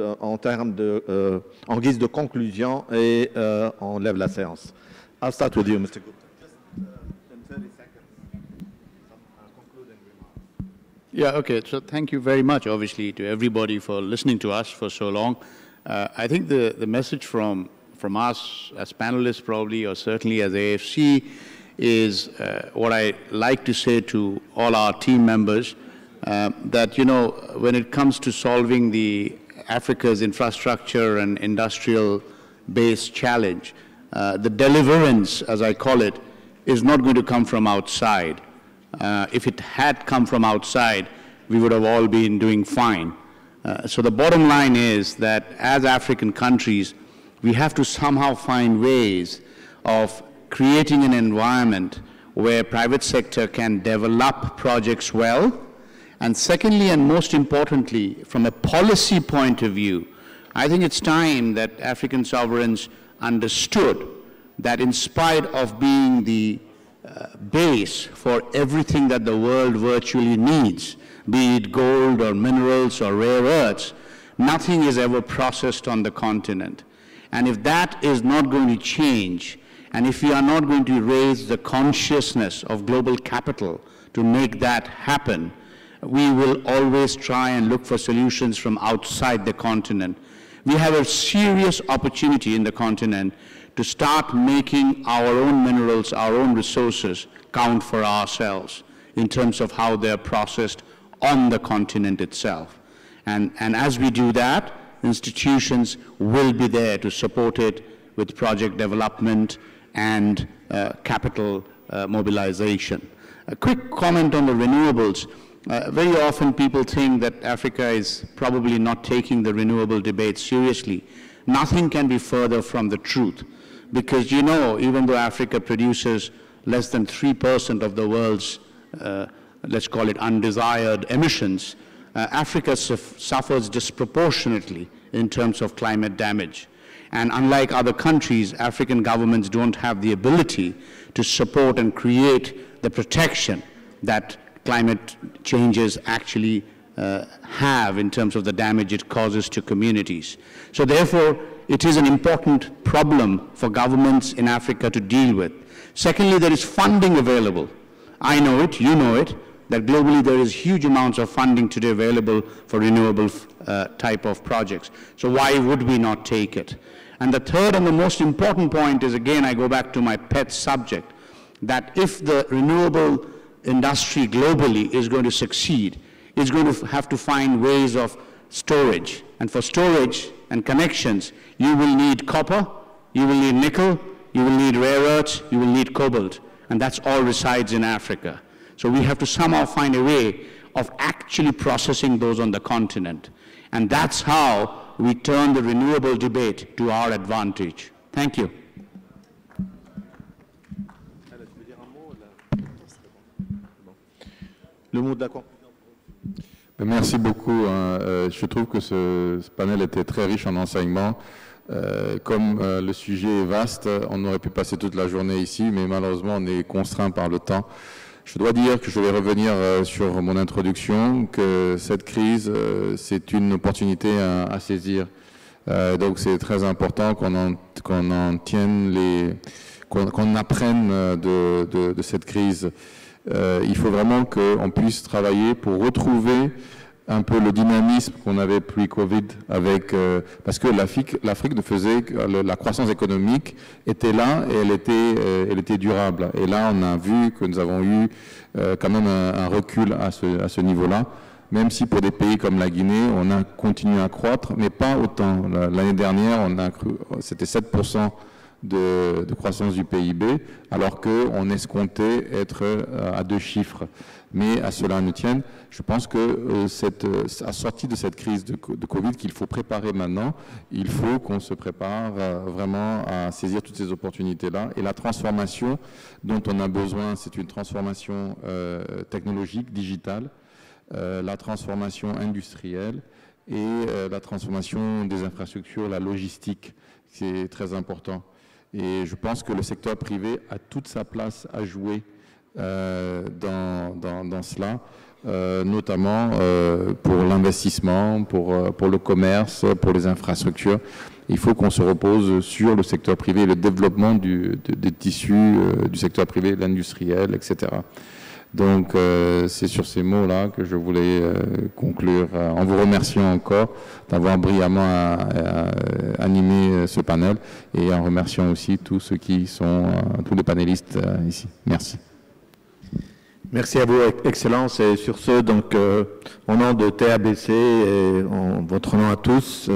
Speaker 1: guise de conclusion et on lève la séance. I'll start with you, Mr. Gupta.
Speaker 4: Yeah, okay. So thank you very much, obviously, to everybody for listening to us for so long. I think the message from us as panelists probably, or certainly as AFC, is what I like to say to all our team members, that, you know, when it comes to solving Africa's infrastructure and industrial-based challenge, the deliverance, as I call it, is not going to come from outside. If it had come from outside, we would have all been doing fine. So the bottom line is that as African countries, we have to somehow find ways of creating an environment where private sector can develop projects well. And secondly, and most importantly, from a policy point of view, I think it's time that African sovereigns understood that in spite of being the base for everything that the world virtually needs, be it gold or minerals or rare earths, nothing is ever processed on the continent. And if that is not going to change, and if we are not going to raise the consciousness of global capital to make that happen, we will always try and look for solutions from outside the continent. We have a serious opportunity in the continent to start making our own minerals, our own resources count for ourselves in terms of how they're processed on the continent itself. And as we do that, institutions will be there to support it with project development and capital mobilization. A quick comment on the renewables. Very often people think that Africa is probably not taking the renewable debate seriously. Nothing can be further from the truth, because, you know, even though Africa produces less than 3% of the world's, let's call it undesired emissions, Africa suffers disproportionately in terms of climate damage. And unlike other countries, African governments don't have the ability to support and create the protection that climate changes actually have in terms of the damage it causes to communities. So therefore, it is an important problem for governments in Africa to deal with. Secondly, there is funding available. I know it, you know it, that globally there is huge amounts of funding today available for renewable type of projects. So why would we not take it? And the third and the most important point is, again, I go back to my pet subject, that if the renewable industry globally is going to succeed, it's going to have to find ways of storage. And for storage and connections, you will need copper, you will need nickel, you will need rare earths, you will need cobalt. And that's all resides in Africa. So we have to somehow find a way of actually processing those on the continent. And that's how we turn the renewable debate to our advantage. Thank you.
Speaker 2: Merci beaucoup. Je trouve que ce panel était très riche en enseignements. Comme le sujet est vaste, on aurait pu passer toute la journée ici, mais malheureusement on est contraint par le temps. Je dois dire que je vais revenir sur mon introduction, que cette crise, c'est une opportunité à saisir. Donc c'est très important qu'on apprenne de cette crise. Il faut vraiment qu'on puisse travailler pour retrouver un peu le dynamisme qu'on avait pre-Covid, parce que l'Afrique ne faisait que la croissance économique était là et elle était durable. Et là, on a vu que nous avons eu quand même un recul à ce niveau-là, même si pour des pays comme la Guinée, on a continué à croître, mais pas autant. L'année dernière, c'était 7% de croissance du PIB, alors qu'on escomptait être à 2 chiffres. Mais à cela ne tienne, je pense que à sortie de cette crise de Covid qu'il faut préparer maintenant, il faut qu'on se prépare vraiment à saisir toutes ces opportunités-là. Et la transformation dont on a besoin, c'est une transformation technologique, digitale, la transformation industrielle et la transformation des infrastructures, la logistique, c'est très important. Et je pense que le secteur privé a toute sa place à jouer dans cela, notamment pour l'investissement, pour le commerce, pour les infrastructures. Il faut qu'on se repose sur le secteur privé et le développement des tissus du secteur privé, l'industriel, etc. Donc c'est sur ces mots-là que je voulais conclure en vous remerciant encore d'avoir brillamment animé ce panel et en remerciant aussi tous ceux qui sont, tous les panélistes ici. Merci.
Speaker 8: Merci à vous, Excellence. Et sur ce, donc, au nom de TABC et en votre nom à tous,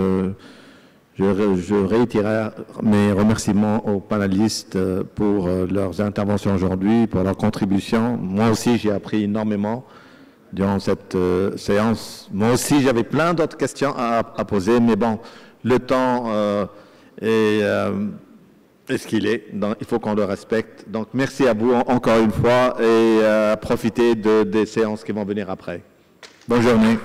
Speaker 8: je réitérerai mes remerciements aux panélistes pour leurs interventions aujourd'hui, pour leur contribution. Moi aussi, j'ai appris énormément durant cette séance. Moi aussi, j'avais plein d'autres questions à poser, mais bon, le temps est ce qu'il est. Donc, il faut qu'on le respecte. Donc, merci à vous encore une fois et profitez des séances qui vont venir après. Bonne journée.